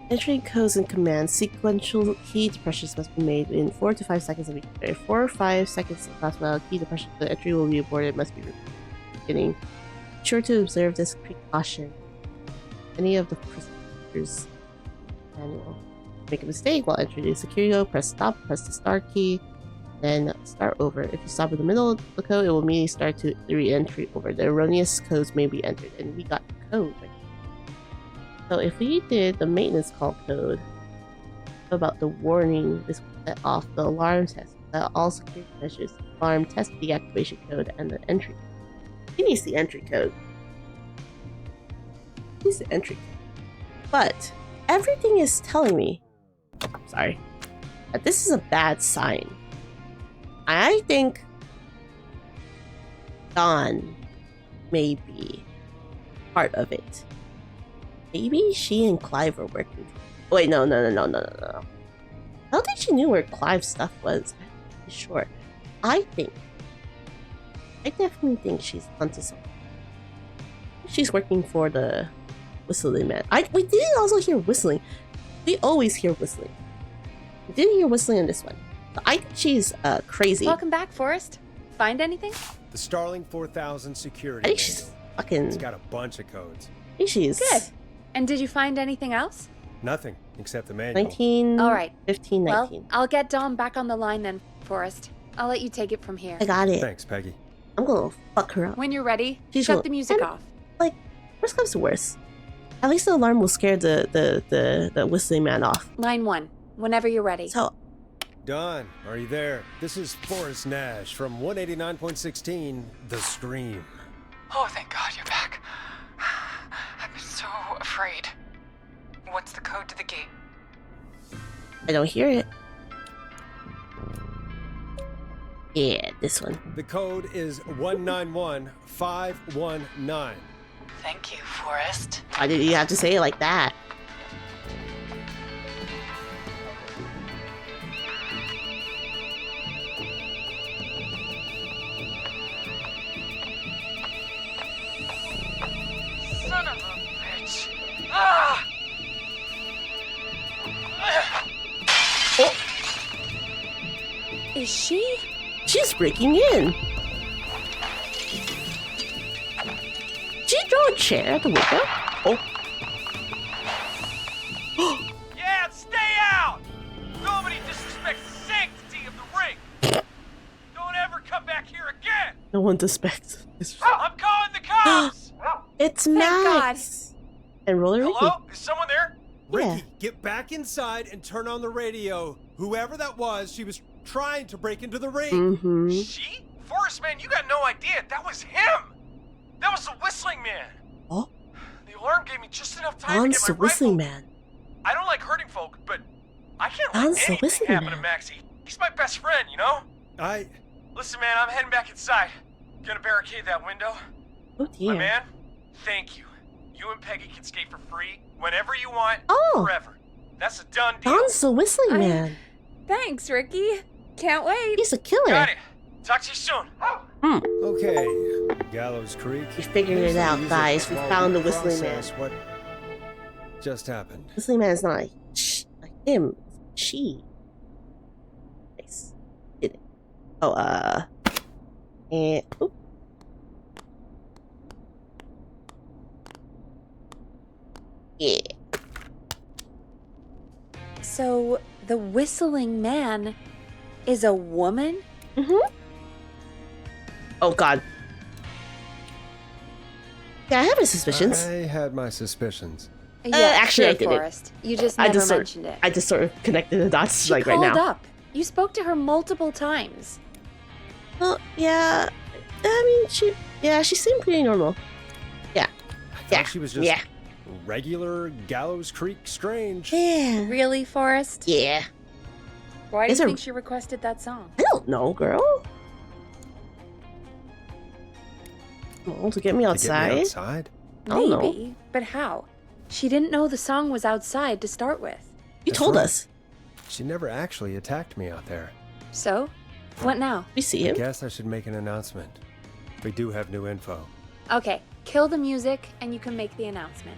Entering codes and commands, sequential key depressions must be made in 4 to 5 seconds of each player. 4 or 5 seconds last while key depression for the entry will be aborted must be beginning. Be sure to observe this precaution. Any of the procedures manual. Make a mistake while entering the security code, press stop, press the start key, then start over. If you stop in the middle of the code, it will immediately start to the re-entry over. The erroneous codes may be entered, and we got the code right. So if we did the maintenance call code about the warning, this will set off the alarm test, all security measures, alarm test deactivation code, and the entry. He needs the entry code. He needs the entry code. But everything is telling me, sorry, that this is a bad sign. I think Dawn may be part of it. Maybe she and Clive were working. Wait, no. I don't think she knew where Clive's stuff was. I'm pretty sure. I definitely think she's onto something. She's working for the Whistling Man. We did also hear whistling. We always hear whistling. We didn't hear whistling in this one. So I think she's crazy. Welcome back, Forrest. Find anything? The Starling 4000 security I think she's manual. fucking. It's got a bunch of codes. I think she's Good. And did you find anything else? Nothing except the manual. 19. All right. 15, 19. Well, I'll get Dom back on the line then, Forrest. I'll let you take it from here. I got it. Thanks, Peggy. I'm gonna fuck her up. When you're ready, She's shut will- the music and- off. Like, worst comes to worst. At least the alarm will scare the Whistling Man off. Line 1, whenever you're ready. So, Don, are you there? This is Forrest Nash from 189.16, The Scream. Oh, thank God you're back. I've been so afraid. What's the code to the gate? I don't hear it. Yeah, this one. The code is 191519. Thank you, Forrest. Why did you have to say it like that? Son of a bitch. Ah! Is she? She's breaking in. Did she throw a chair at the window? Oh, Yeah, stay out! Nobody disrespects the sanctity of the ring! Don't ever come back here again! no one suspects. I'm calling the cops! It's Thank Max. And Roller Ricky. Hello? Is someone there? Ricky, Yeah. get back inside and turn on the radio. Whoever that was, she was trying to break into the ring. Mm-hmm. She? Forrest, man, you got no idea. That was him! That was the Whistling Man! Oh, The alarm gave me just enough time Don's to the get my Whistling rifle. Man. I don't like hurting folk, but I can't Don's let the anything Whistling happen to Man. Maxie. He's my best friend, you know? Listen, man, I'm heading back inside. Gonna barricade that window. Oh My dear. man, thank you. You and Peggy can skate for free whenever you want, Oh. forever. That's a done deal. Don's the Whistling I- Man. Thanks, Ricky. Can't wait. He's a killer. Got it. Talk to you soon. Okay, Gallows Creek. We figured it out, guys. We found the Whistling Man. Process what just happened. Whistling Man is not a him. It's she. Nice. Did it. Oh, and oop. Yeah. So, the Whistling Man is a woman? Mm-hmm. Oh God. Yeah, I have my suspicions. I had my suspicions. Yeah, actually, sure, I didn't. Forrest. You just I never just sort- mentioned it. I just sort of connected the dots She like right called now. up. You spoke to her multiple times. Well, yeah. I mean, she seemed pretty normal. I thought Yeah, she was just yeah. regular Gallows Creek strange. Yeah. Really, Forrest? Yeah. Why do Is you her- think she requested that song? I don't know, girl. Well, to get me To get outside. me outside? I don't know. Maybe, but how? She didn't know the song was outside to start with. You That's told right. us. She never actually attacked me out there. So, what now? We see I him. guess I should make an announcement. We do have new info. Okay, kill the music and you can make the announcement.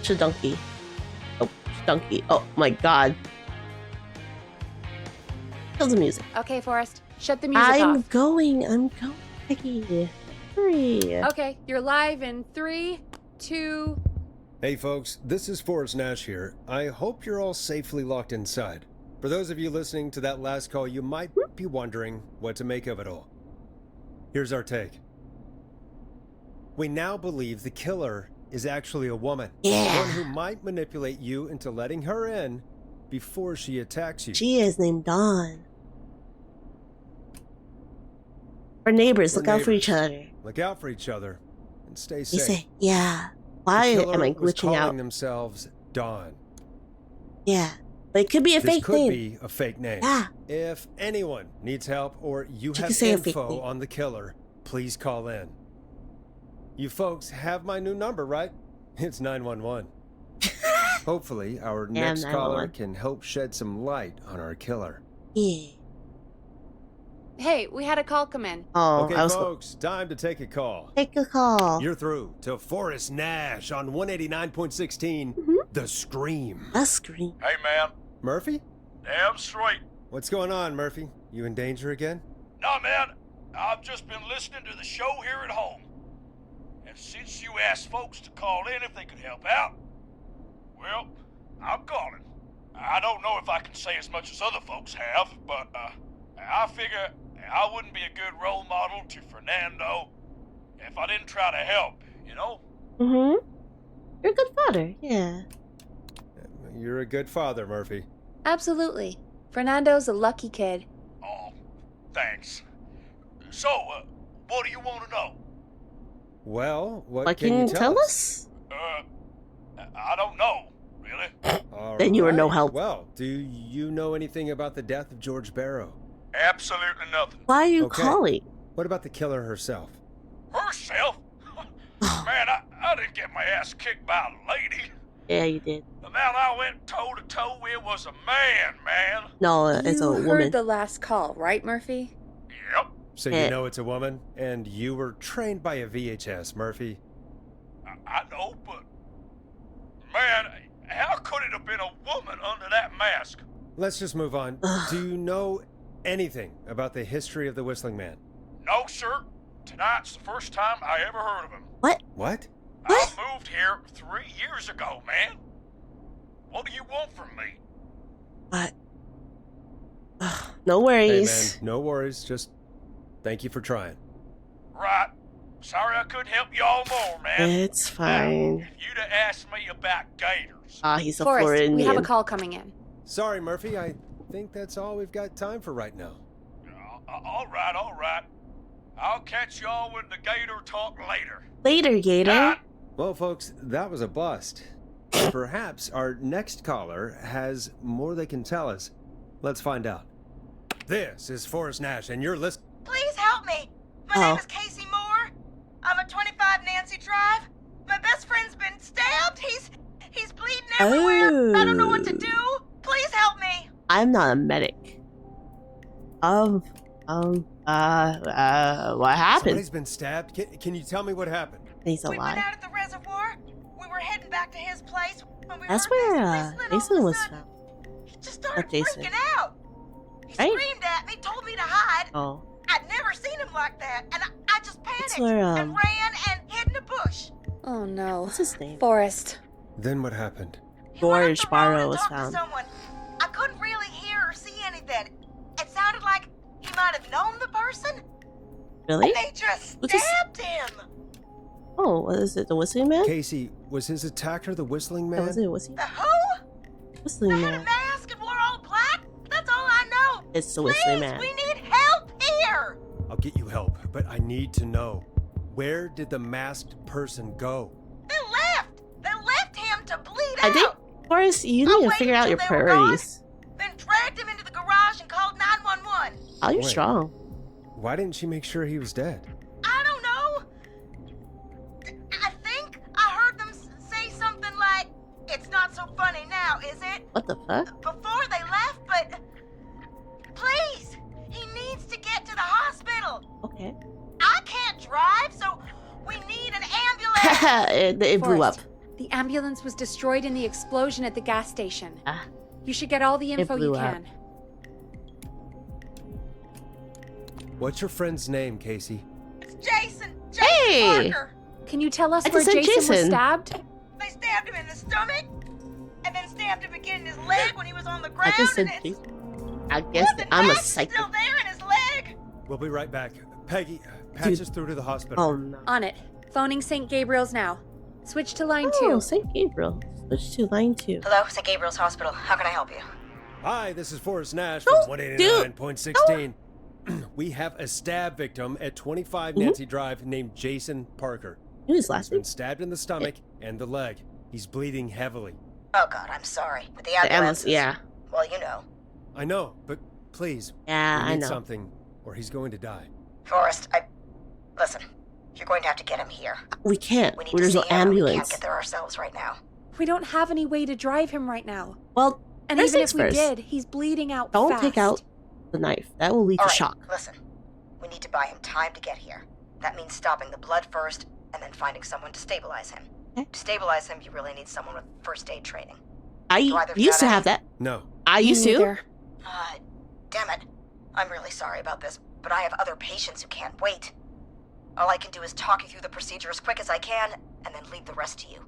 Shadunky. Oh, Shadunky. Oh my God. Kill the music. Okay, Forrest, shut the music I'm off. going, Peggy. Hurry. Okay, you're live in 3, 2. Hey folks, this is Forrest Nash here. I hope you're all safely locked inside. For those of you listening to that last call, you might be wondering what to make of it all. Here's our take. We now believe the killer is actually a woman. Yeah. One who might manipulate you into letting her in before she attacks you. She is named Dawn. Our neighbors, We're look out for neighbors. each other. Look out for each other and stay You safe. say, yeah. The Why killer am I was glitching calling out? themselves Dawn. Yeah. But it could be a This fake could name. be a fake name. Yeah. If anyone needs help or you She have could say a fake info name. on the killer, please call in. You folks have my new number, right? It's 911. Hopefully, our next caller can help shed some light on our killer. Yeah. Hey, we had a call come in. Oh, Okay, folks, time to take a call. Take a call. You're through to Forrest Nash on 189.16, The Scream. The Scream. Hey, man. Murphy? Damn straight. What's going on, Murphy? You in danger again? Nah, man. I've just been listening to the show here at home. And since you asked folks to call in if they could help out, well, I'm calling. I don't know if I can say as much as other folks have, but I figure I wouldn't be a good role model to Fernando if I didn't try to help, you know? Mm-hmm. You're a good father, yeah. You're a good father, Murphy. Absolutely. Fernando's a lucky kid. Oh, thanks. So, what do you want to know? Well, what can you tell us? I don't know, really. All Then you were no right. help. Well, do you know anything about the death of George Barrow? Absolutely nothing. Why are you Okay. calling? What about the killer herself? Herself? Man, I didn't get my ass kicked by a lady. Yeah, you did. The man I went toe-to-toe with was a man. No, it's a You woman. heard the last call, right, Murphy? Yep. So you know it's a woman, and you were trained by a VHS, Murphy. I know, but... Man, how could it have been a woman under that mask? Let's just move on. Do you know anything about the history of the Whistling Man? No, sir. Tonight's the first time I ever heard of him. What? What? I moved here 3 years ago, man. What do you want from me? What? No worries. Hey, man, no worries. Just thank you for trying. Right. Sorry I couldn't help you all more, man. It's fine. If you'd have asked me about gators... He's a Forrest, foreign we have a man. call coming in. Sorry, Murphy. I think that's all we've got time for right now. All right. I'll catch y'all with the gator talk later. Later, Gator. Well, folks, that was a bust. Perhaps our next caller has more they can tell us. Let's find out. This is Forrest Nash, and you're listening. Please help me. My name is Casey Moore. I'm at 25 Nancy Drive. My best friend's been stabbed. He's bleeding everywhere. I don't know what to do. Please help me. I'm not a medic. What happened? Somebody's been stabbed. Can you tell me what happened? He's We've alive. been out at the reservoir. We were heading back to his place when we That's heard where Jason Jason was sudden. found. He just started Jason. freaking out. He Right? screamed at me, told me to hide. Oh. I'd never seen him like that, and I just panicked where, and ran and hid in a bush. Oh no. What's his name? Forrest. Then what happened? George Barrow was Talked to found. someone. I couldn't really hear or see anything. It sounded like he might have known the person. Really? And they just What's his- stabbed him. Oh, what is it? The Whistling Man? Casey, was his attacker the Whistling Man? That was it. Was he? The who? Whistling They had a Man. mask and wore all black? That's all I know. It's the Whistling Please, Man. we need help here. I'll get you help, but I need to know. Where did the masked person go? They left. They left him to bleed I out. think, Forrest, you need to figure out your till they were priorities. Then dragged him into the garage and called 911. Oh, you're Wait. strong. Why didn't she make sure he was dead? I don't know. I think I heard them say something like, "It's not so funny now, is it?" What the fuck? Before they left, but please, he needs to get to the hospital. Okay. I can't drive, so we need an ambulance. it blew up. Forrest, the ambulance was destroyed in the explosion at the gas station. Ah. You should get all the info you blew up. can. What's your friend's name, Casey? It's Jason Hey! Parker. Can you tell us I where just said Jason was Jason. stabbed? They stabbed him in the stomach, and then stabbed him again in his leg when he was on the ground. I just said and it's, Jason. I guess the I'm a mask's psycho. still there in his leg. We'll be right back. Peggy, patch Dude. us through to the hospital. Oh no. On it. Phoning St. Gabriel's now. Switch to line Oh, 2. St. Gabriel. Switch to line 2. Hello, St. Gabriel's Hospital. How can I help you? Hi, this is Forrest Nash No, from 189.16. We have a stab victim at 25 Nancy Drive named Jason Parker. Who is He's last been name? stabbed in the stomach and the leg. He's bleeding heavily. Oh God, I'm sorry. But the The ambulance. ambulance. Yeah. Well, you know, I know, but please, Yeah, we I need know. something, or he's going to die. Forrest. Listen. You're going to have to get him here. We can't. We need There's to no see him. We can't ambulance. get there ourselves right now. We don't have any way to drive him right now. Well, And first even if things we first. did, he's bleeding out Don't fast. take out the knife. That will lead All to right, shock. listen. We need to buy him time to get here. That means stopping the blood first, and then finding someone to stabilize him. Okay. To stabilize him, you really need someone with first aid training. I Do either of you used to have have that. No. I used to. Neither. Damn it. I'm really sorry about this, but I have other patients who can't wait. All I can do is talk you through the procedure as quick as I can, and then leave the rest to you.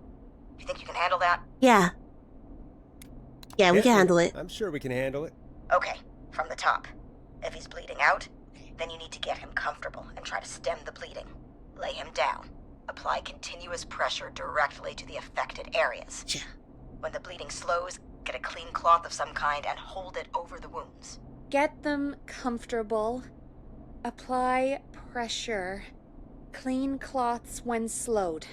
You think you can handle that? Yeah. Yeah, we can handle it. I'm sure we can handle it. Okay, from the top. If he's bleeding out, then you need to get him comfortable and try to stem the bleeding. Lay him down. Apply continuous pressure directly to the affected areas. Yeah. When the bleeding slows, get a clean cloth of some kind and hold it over the wounds. Get them comfortable. Apply pressure. Clean cloths when slowed.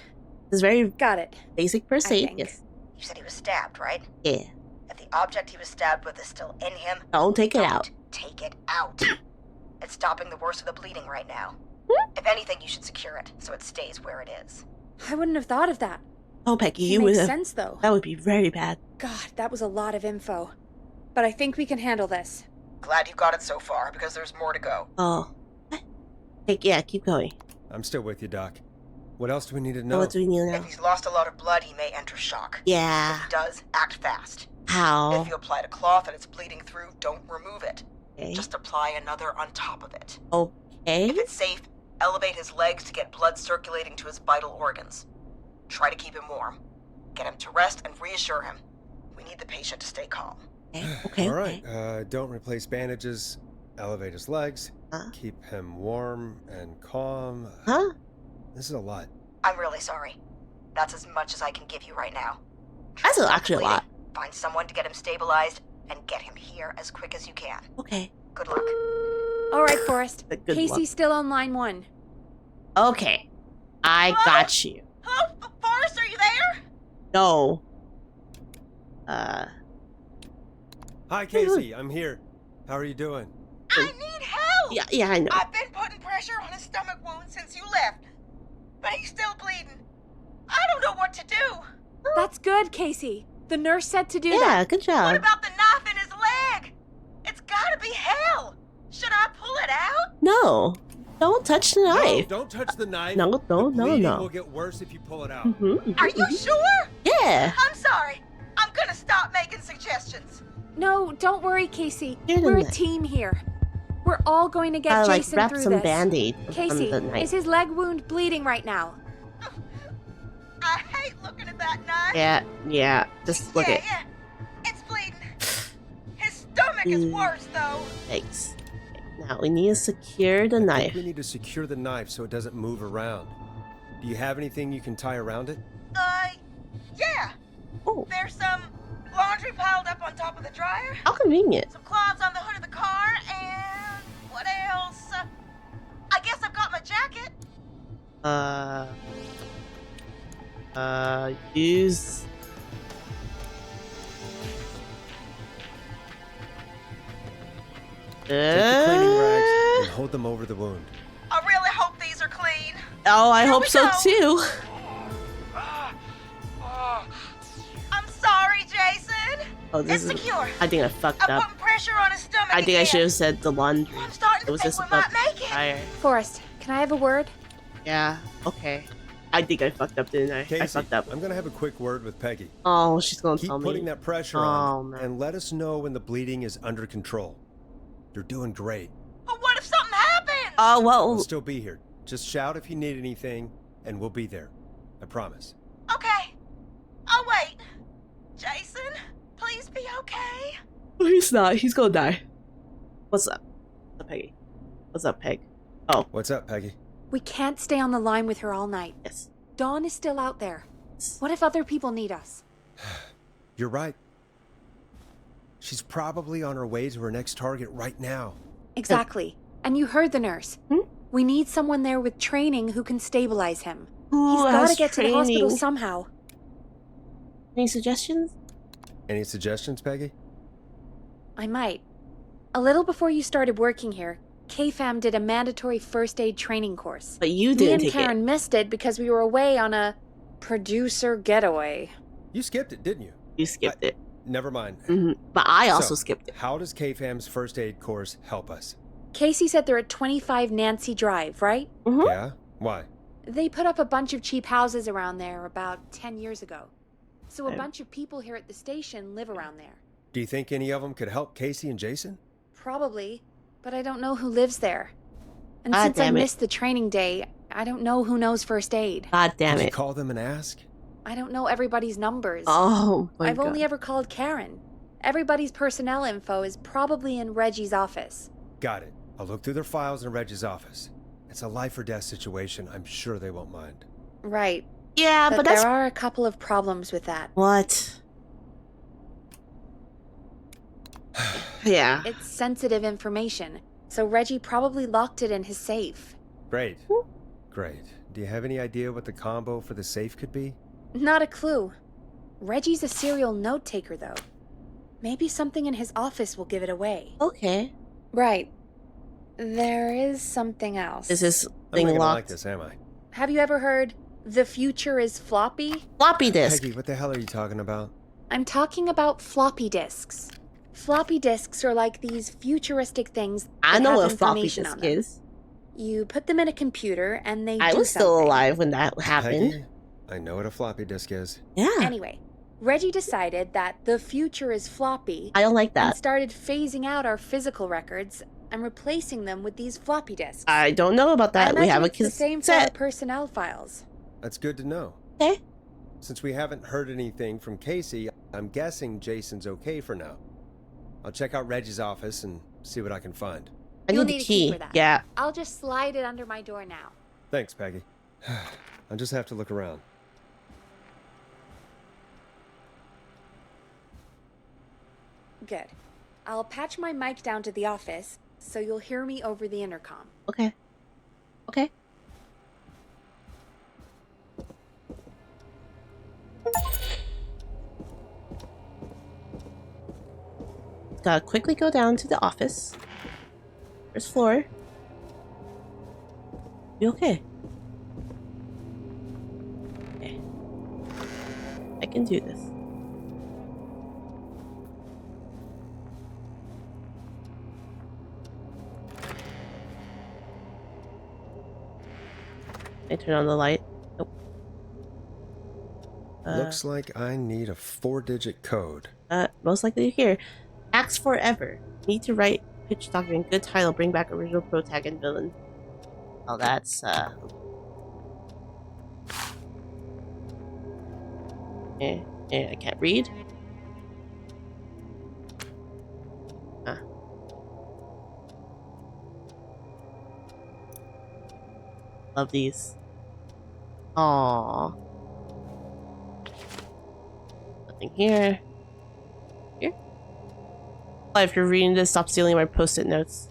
It's very Got it. basic first I aid. think. Yes. You said he was stabbed, right? Yeah. If the object he was stabbed with is still in him, Don't take it don't out. take it out. It's stopping the worst of the bleeding right now. Hmm? If anything, you should secure it so it stays where it is. I wouldn't have thought of that. Oh, Peggy, It you would makes have. sense, though. That would be very bad. God, that was a lot of info. But I think we can handle this. Glad you got it so far, because there's more to go. Oh. Keep going. I'm still with you, Doc. What else do we need to Now know? what do we need now? If he's lost a lot of blood, he may enter shock. Yeah. If he does, act fast. How? If you applied a cloth and it's bleeding through, don't remove it. Okay. Just apply another on top of it. Okay. If it's safe, elevate his legs to get blood circulating to his vital organs. Try to keep him warm. Get him to rest and reassure him. We need the patient to stay calm. Okay. All right. Don't replace bandages. Elevate his legs. Huh? Keep him warm and calm. Huh? This is a lot. I'm really sorry. That's as much as I can give you right now. That's Try to actually a complete lot. it, Find someone to get him stabilized and get him here as quick as you can. Okay. Good luck. All right, Forrest. Good Casey's luck. still on line 1. Okay. I Hello? got you. Hello, Forrest, are you there? No. Hi, Casey. I'm here. How are you doing? I need help! Yeah, I know. I've been putting pressure on his stomach wound since you left. But he's still bleeding. I don't know what to do. That's good, Casey. The nurse said to do Yeah, that. good What job. about the knife in his leg? It's gotta be hell. Should I pull it out? No. Don't touch the No, knife. don't touch the knife. No, The no, bleeding no. will get worse if you pull it out. Are you sure? Yeah. I'm sorry. I'm gonna stop making suggestions. No, don't worry, Casey. You're the We're a nurse. team here. We're all going to get I Jason wrap through some this. band-aid Casey, on the knife. is his leg wound bleeding right now? I hate looking at that knife. Yeah. Just look at Yeah. It's bleeding. His stomach is worse, though. Thanks. Okay, now we need to secure the I think knife. we need to secure the knife so it doesn't move around. Do you have anything you can tie around it? Yeah. Oh, There's some laundry piled up on top of the dryer, how convenient. some cloths on the hood of the car, and what else? I guess I've got my jacket. Use. Take the cleaning rags and hold them over the wound. I really hope these are clean. Oh, I Here hope we so go. too. I'm sorry, Jason. Oh, this It's is. secure. I think I fucked I'm up. putting pressure on his stomach. I think I again. should have said the laundry. I'm starting It to was think just we about might make it. fire. Forrest, can I have a word? Yeah. Okay. I think I fucked up, didn't I? Casey, I fucked up. I'm gonna have a quick word with Peggy. Oh, she's gonna Keep tell putting me. that pressure Oh, on man. and let us know when the bleeding is under control. You're doing great. But what if something happens? Oh We'll well. still be here. Just shout if you need anything, and we'll be there. I promise. Okay. I'll wait. Jason, please be okay. He's not. He's gonna die. What's up? What's up, Peggy? What's up, Peg? Oh, What's up, Peggy? We can't stay on the line with her all night. yes. Dawn is still out there. What if other people need us? You're right. She's probably on her way to her next target right now. Exactly. And you heard the nurse. Hmm? We need someone there with training who can stabilize him. Who He's got has to get to the hospital training? somehow. Any suggestions? Any suggestions, Peggy? I might. A little before you started working here, KFAM did a mandatory first aid training course. But you Me didn't and take Karen it. missed it because we were away on a producer getaway. You skipped it, didn't you? You skipped it. Never mind. But I also So, skipped it. How does KFAM's first aid course help us? Casey said they're at 25 Nancy Drive, right? Yeah? Why? They put up a bunch of cheap houses around there about 10 years ago. So a Okay. bunch of people here at the station live around there. Do you think any of them could help Casey and Jason? Probably, but I don't know who lives there. And God since I damn it. missed the training day, I don't know who knows first aid. God damn Did you it. call them and ask? I don't know everybody's numbers. Oh my I've god. only ever called Karen. Everybody's personnel info is probably in Reggie's office. Got it. I'll look through their files in Reggie's office. It's a life or death situation. I'm sure they won't mind. Right. Yeah, but that's there are a couple of problems with that. what? Yeah. It's sensitive information, so Reggie probably locked it in his safe. Great. Great. Do you have any idea what the combo for the safe could be? Not a clue. Reggie's a serial note taker, though. Maybe something in his office will give it away. Okay. Right. There is something else. Is this I'm thing not gonna like locked? this, am I? Have you ever heard the future is floppy? Floppy disk. Peggy, what the hell are you talking about? I'm talking about floppy disks. Floppy disks are like these futuristic things I that know have what a floppy information disk on them. is. You put them in a computer and they I do was still something. alive when that happened. Peggy, I know what a floppy disk is. Yeah. Anyway, Reggie decided that the future is floppy I don't like and that. started phasing out our physical records and replacing them with these floppy disks. I don't know about I that. We have a imagine it's the same for our cassette. personnel files. That's good to know. Okay. Since we haven't heard anything from Casey, I'm guessing Jason's okay for now. I'll check out Reggie's office and see what I can find. I You'll need the need a key. for that. Yeah. I'll just slide it under my door now. Thanks, Peggy. I'll just have to look around. Good. I'll patch my mic down to the office, so you'll hear me over the intercom. Okay. Okay. Gotta quickly go down to the office. First floor. You okay? Okay. I can do this. I turn on the light. Nope. Looks like I need a 4-digit code. Most likely here. Acts Forever. Need to write pitch document. Good title. Bring back original protag and villain. Oh, that's I can't read. Huh. Love these. Aww. Nothing here. Here? Oh, if you're reading this, stop stealing my post-it notes.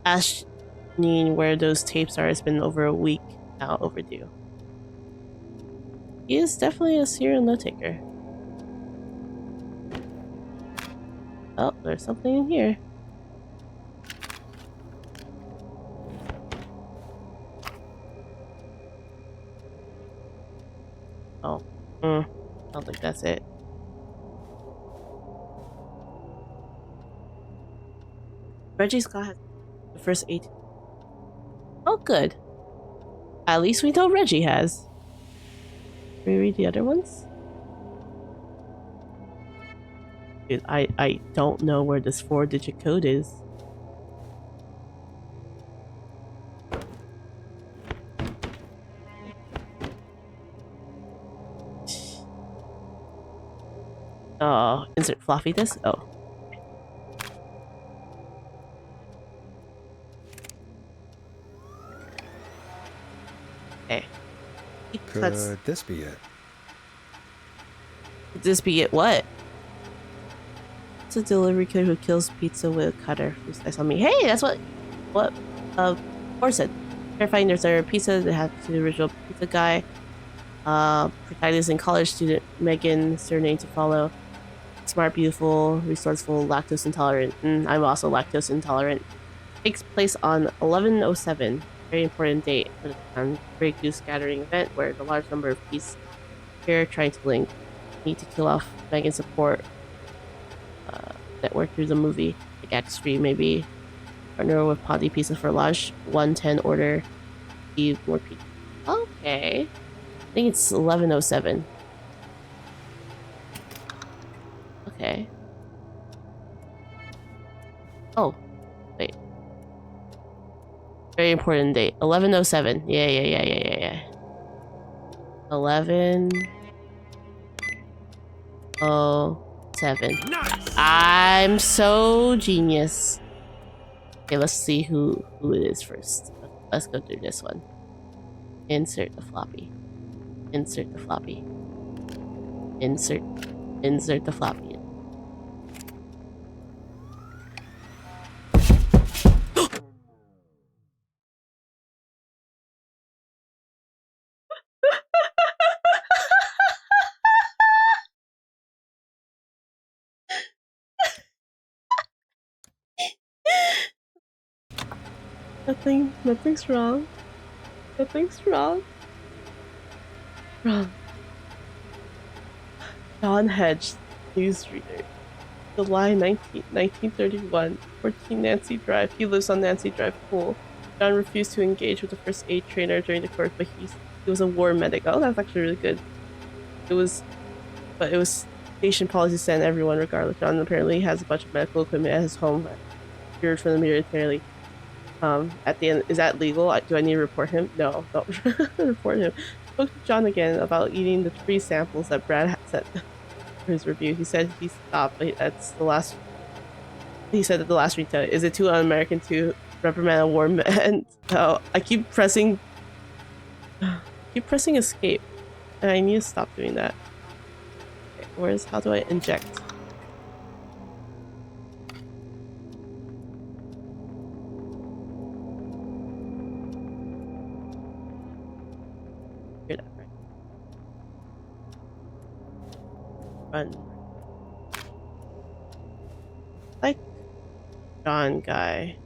Ask Neen where those tapes are. It's been over a week now overdue. He is definitely a serial note taker. Oh, there's something in here. Oh, I don't think that's it. Reggie's got the first 8. Oh, good. At least we know Reggie has. Can we read the other ones? Dude, I don't know where this 4-digit code is. Oh, insert floppy disk? Oh. Okay. Could this be it? Could this be it? What? It's a delivery kid who kills pizza with a cutter. Who's nice on me? Hey, that's what Or said. Terrifying, there's a pizza that has to the original pizza guy. Protagonist and college student Megan, surname to follow. Smart, beautiful, resourceful, lactose intolerant. I'm also lactose intolerant. Takes place on 11/07. Very important date for the Great Goose Gathering event where the large number of peace here trying to link. Need to kill off Megan's support network through the movie. Like X3 maybe. Partner with Ponty Pizza for lunch. 110 order. Need more pizza. Okay. I think it's 11/07. Okay. Oh. Wait. Very important date. 11/07. Yeah. 11/07. Nice. I'm so genius. Okay, let's see who it is first. Let's go through this one. Insert the floppy. Insert the floppy. Insert the floppy. Nothing's wrong. Nothing's wrong. Wrong. John Hedge, newsreader. July 19, 1931. 14 Nancy Drive. He lives on Nancy Drive. Cool. John refused to engage with the first aid trainer during the course, but he was a war medic. Oh, that's actually really good. It was station policy to send everyone regardless. John apparently has a bunch of medical equipment at his home. Cured from the military. At the end, is that legal? Do I need to report him? No, don't report him. Spoke to John again about eating the free samples that Brad had sent for his review. He said he stopped, but that's the last. He said at the last retail, is it too un-American to reprimand a war man? Oh, I keep pressing escape, and I need to stop doing that. Okay, how do I inject? Run. Like John guy.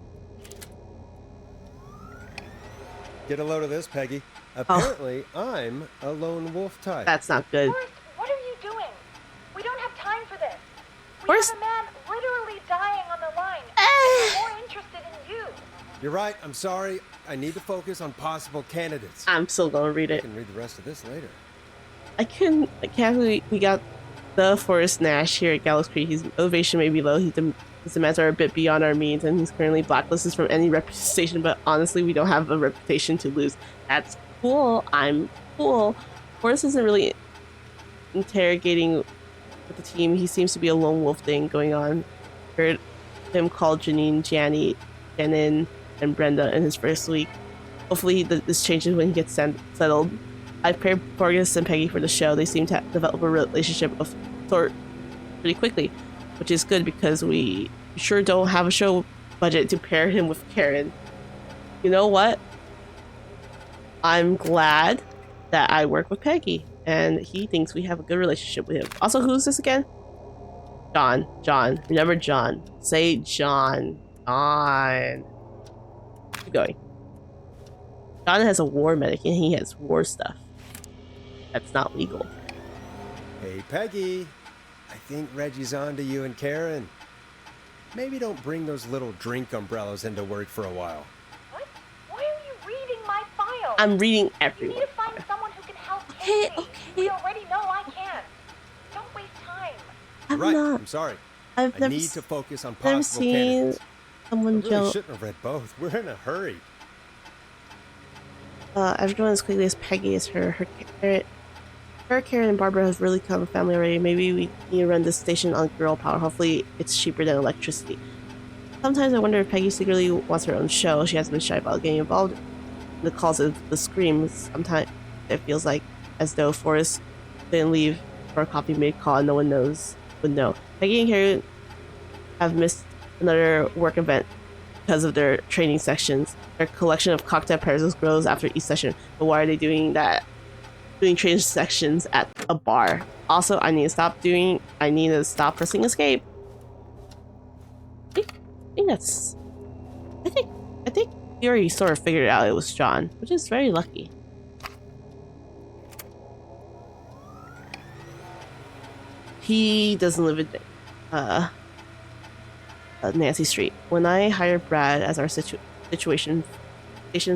Get a load of this, Peggy. Apparently, I'm a lone wolf type. That's not good. Forrest, what are you doing? We don't have time for this. We Forrest? have a man literally dying on the line. I'm more interested in you. You're right. I'm sorry. I need to focus on possible candidates. I'm still gonna read I it. can read the rest of this later. I can't. We got the Forrest Nash here at Gallows Creek. His motivation may be low. His demands are a bit beyond our means, and he's currently blacklisted from any representation. But honestly, we don't have a reputation to lose. That's cool. I'm cool. Forrest isn't really interrogating with the team. He seems to be a lone wolf thing going on. Heard him call Janine, Janny, Shannon, and Brenda in his first week. Hopefully, this changes when he gets settled. I paired Forrest and Peggy for the show. They seem to develop a relationship of sort pretty quickly, which is good because we sure don't have a show budget to pair him with Karen. You know what? I'm glad that I work with Peggy, and he thinks we have a good relationship with him. Also, who's this again? John. Remember John. Say John. John. Keep going. John has a war medic, and he has war stuff. That's not legal. Hey, Peggy. I think Reggie's on to you and Karen. Maybe don't bring those little drink umbrellas into work for a while. What? Why are you reading my file? I'm reading You everyone. need to find someone who can help Okay, Casey. okay. We already know I can't. Don't waste time. I'm Right. not. I'm sorry. I've I never need to focus on never possible seen candidates. I someone really jump. shouldn't have read both. We're in a hurry. Everyone as quickly as Peggy is her. Karen, and Barbara have really come a family already. Maybe we need to run this station on girl power. Hopefully, it's cheaper than electricity. Sometimes I wonder if Peggy secretly wants her own show. She hasn't been shy about getting involved in the calls of the screams. Sometimes it feels like as though Forrest didn't leave for a coffee mid call and no one would know. Peggy and Karen have missed another work event because of their training sections. Their collection of cocktail parcels grows after each session. But why are they doing that? doing transactions at a bar. Also, I need to stop pressing escape. I think you already sort of figured out it was John, which is very lucky. He doesn't live in Nancy Street. When I hired Brad as our station's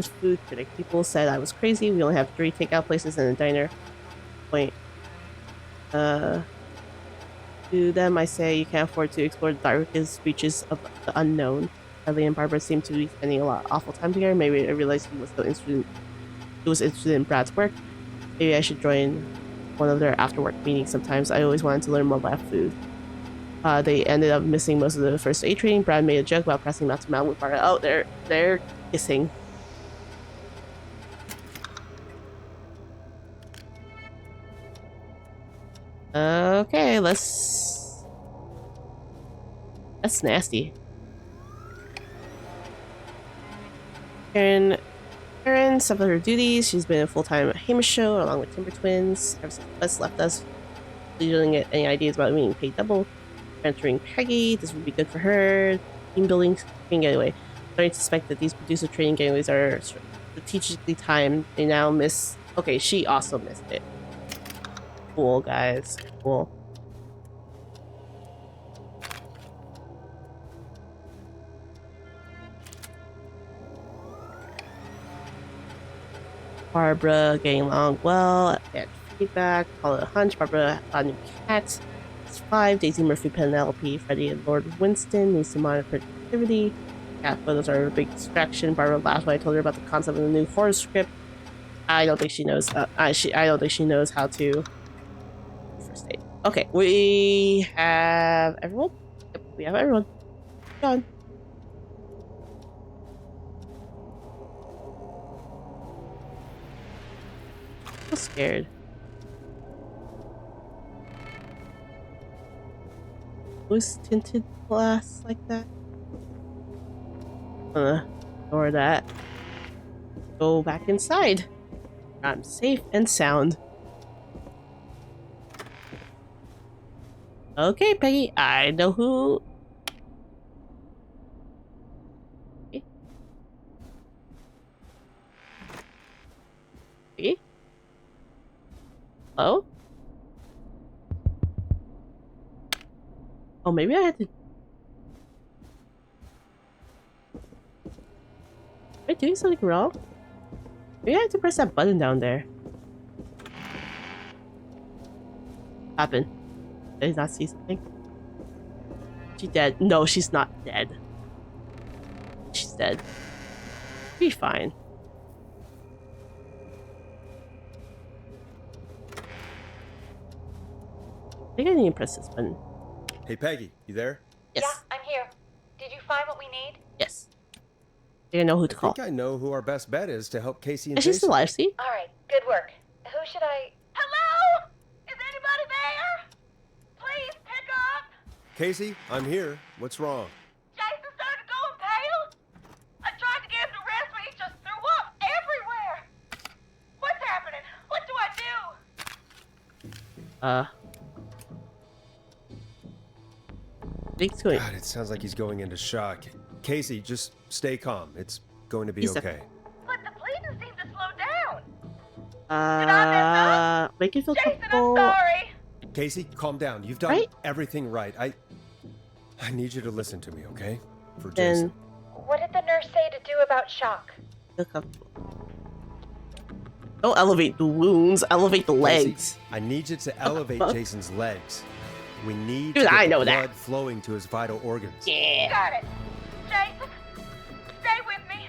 food critic, people said I was crazy. We only have 3 takeout places and a diner. Point. To them, I say you can't afford to explore the darkest reaches of the unknown. Ellie and Barbara seem to be spending a lot of awful time together. Maybe I realized he was interested in Brad's work. Maybe I should join one of their after-work meetings sometimes. I always wanted to learn more about food. They ended up missing most of the first aid training. Brad made a joke about pressing mouth to mouth with Barbara. Oh, they're kissing. Okay, that's nasty. Karen stepped up her duties. She's been a full-time at Hamish show along with Timber Twins. Ever since Wes left us, she didn't get any ideas about being paid double. Mentoring Peggy, this would be good for her. Team building, training getaway. Starting to suspect that these producer training getaways are strategically timed. They now miss. Okay, she also missed it. Cool, guys. Cool. Barbara getting along well. And feedback. Call it a hunch. Barbara got a new cat. It's 5. Daisy, Murphy, Penelope, Freddie, and Lord Winston needs to monitor productivity. Cat photos are a big distraction. Barbara laughed when I told her about the concept of the new horror script. I don't think she knows. I don't think she knows how to. First aid. Okay, we have everyone. Yep, we have everyone. Done. I'm scared. Was tinted glass like that? Ignore that. Go back inside. I'm safe and sound. Okay, Peggy, I know who. Okay. Peggy? Hello? Oh, maybe I had to. Am I doing something wrong? Maybe I had to press that button down there. Happened. Did I not see something? She's dead. No, she's not dead. She's dead. Be fine. I think I need to press this button. Hey, Peggy, you there? Yes. Yeah, I'm here. Did you find what we need? Yes. I know who to call. I think I know who our best bet is to help Casey and And she's Jason. still alive, see? All right, good work. Who should I... Hello? Is anybody there? Please pick up. Casey, I'm here. What's wrong? Jason started going pale. I tried to get him to rest, but he just threw up everywhere. What's happening? What do I do? God, it sounds like he's going into shock. Casey, just stay calm. It's going to be okay. But the bleeding seemed to slow down. Make you feel Jason, comfortable. I'm sorry. Casey, calm down. You've done everything right. I need you to listen to me, okay? For Jason. What did the nurse say to do about shock? Feel comfortable. Don't elevate the wounds, elevate the legs. Casey, I need you to elevate Jason's legs. We need Dude, to get I know the that. blood flowing to his vital organs. Yeah. Got it. Jason, stay with me.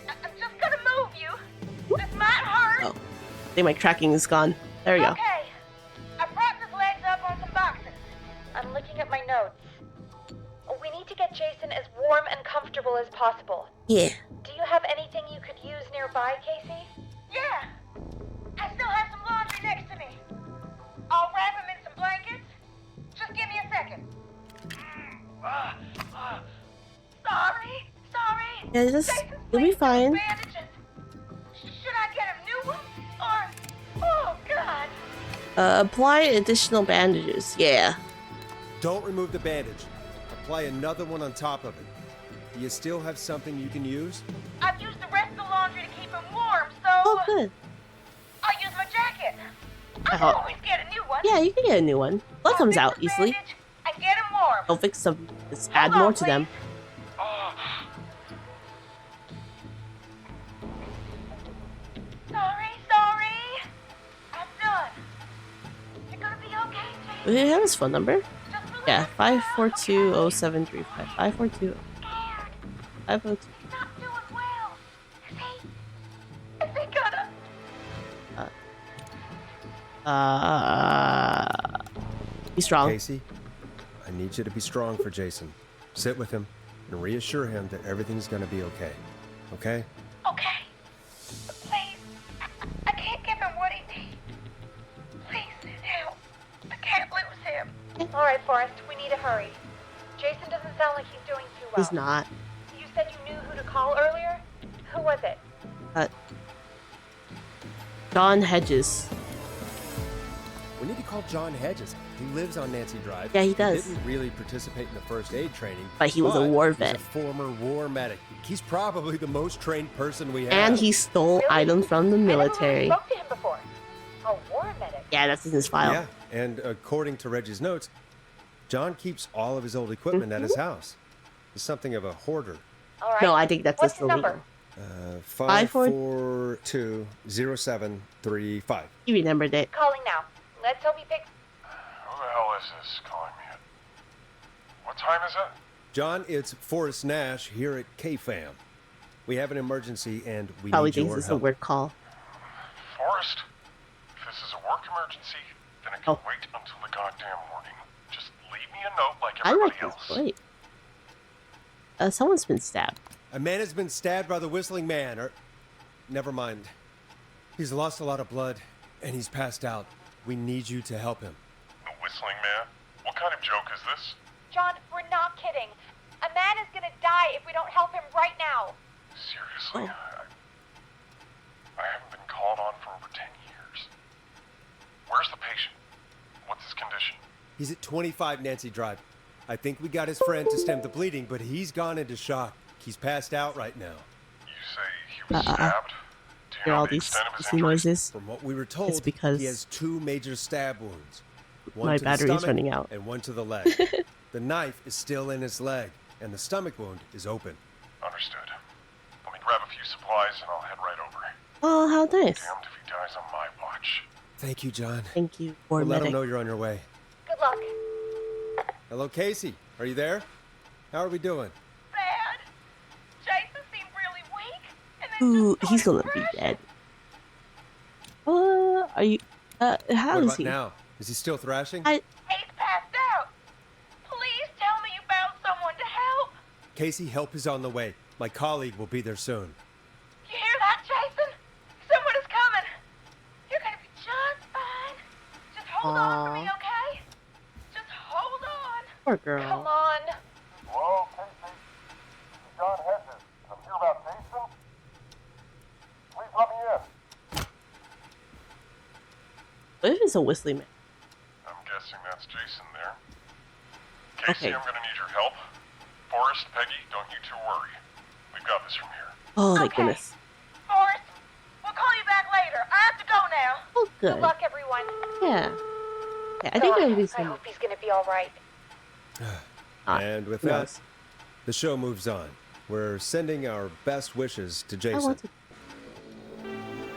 I'm just gonna move you. This might hurt. Oh. I think my tracking is gone. There we go. Okay. I propped his legs up on some boxes. I'm looking at my notes. We need to get Jason as warm and comfortable as possible. Yeah. Do you have anything you could use nearby, Casey? Yeah. I still have some laundry next to me. I'll wrap him in some blankets. Just give me a second. Sorry. Yeah, just Jason's you'll be bleeding through fine. bandages. Should I get him new ones? Or... Oh, Apply additional bandages. Yeah. Don't remove the bandage. Apply another one on top of it. Do you still have something you can use? I've used the rest of the laundry to keep him warm, so Oh, good. I'll use my jacket. I can Oh. always get a new one. Yeah, you can get a new one. Blood I'll comes fix out the easily. bandage and get him warm. Don't fix them. Just add Hold on, more to them. Sorry. I'm done. You're gonna be okay, Jason. Do you have his phone number? Just relax Yeah, now, 542-0735. 542. okay? Scared. 502. He's not doing well. Is he gonna? Be strong. Casey, I need you to be strong for Jason. Sit with him and reassure him that everything's gonna be okay. Okay? Okay. Please. I can't give him what he needs. Please, help. I can't lose him. All right, Forrest, we need to hurry. Jason doesn't sound like he's doing too well. He's not. You said you knew who to call earlier? Who was it? John Hedges. We need to call John Hedges. He lives on Nancy Drive. Yeah, he does. He didn't really participate in the first aid training. But he was a war vet. He's a former war medic. He's probably the most trained person we have. And he stole items from the military. I never spoke to him before. A war medic. Yeah, that's in his file. Yeah, and according to Reggie's notes, John keeps all of his old equipment at his house. He's something of a hoarder. All right. No, I think that's What's just his illegal. number? 542-0735. He remembered it. Calling now. Let's hope he picks. Who the hell is this calling me at? What time is it? John, it's Forrest Nash here at KFAM. We have an emergency and we Probably need your thinks it's a help. work call. Forrest? If this is a work emergency, then it can wait until the goddamn morning. Just leave me a note like I everybody like else. this. Wait. Someone's been stabbed. A man has been stabbed by the Whistling Man, or... Never mind. He's lost a lot of blood, and he's passed out. We need you to help him. The Whistling Man? What kind of joke is this? John, we're not kidding. A man is gonna die if we don't help him right now. Seriously? I haven't been called on for over 10 years. Where's the patient? What's his condition? He's at 25 Nancy Drive. I think we got his friend to stem the bleeding, but he's gone into shock. He's passed out right now. You say he was stabbed? Do you Hear know all the these extent of his hissing injuries? noises. From what we were told, It's because he has 2 major stab wounds. One my to the battery is stomach running out. and one to the leg. The knife is still in his leg, and the stomach wound is open. Understood. Let me grab a few supplies and I'll head right over. Oh, how nice. Damned if he dies on my watch. Thank you, John. Thank you, war We'll let him medic. know you're on your way. Good luck. Hello, Casey. Are you there? How are we doing? Bad. Jason seemed really weak, and then Ooh, just he's gonna started be dead. Are you? How What is about he? now? Is he still thrashing? He's passed out. Please tell me you found someone to help. Casey, help is on the way. My colleague will be there soon. You hear that, Jason? Someone is coming. You're gonna be just fine. Just hold on for me, Aw. okay? Just hold on. Poor girl. Come on. Hello, Casey. This is John Hedges. I'm here about Jason. Please let me in. What if it's a whistling man? I'm guessing that's Jason there. Casey, Okay. I'm gonna need your help. Forrest, Peggy, don't you two worry. We've got this from here. Oh my Okay. goodness. Forrest, we'll call you back later. I have to go now. Oh, Good good. luck, everyone. Yeah. Yeah, I think Ugh, everybody's I gonna. hope he's gonna be all right. And with who that, knows? the show moves on. We're sending our best wishes to Jason. I want to.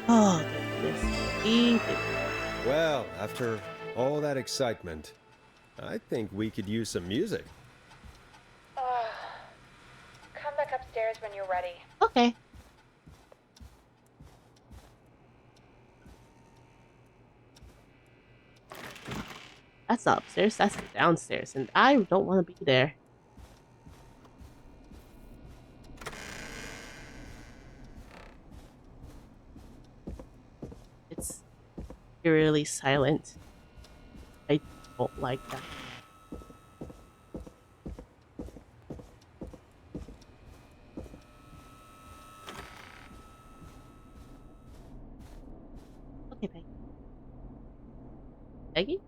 Oh goodness. He did. Well, after all that excitement, I think we could use some music. Come back upstairs when you're ready. Okay. That's not upstairs, that's downstairs, and I don't want to be there. It's eerily silent. I don't like that. Okay, Peg. Peggy?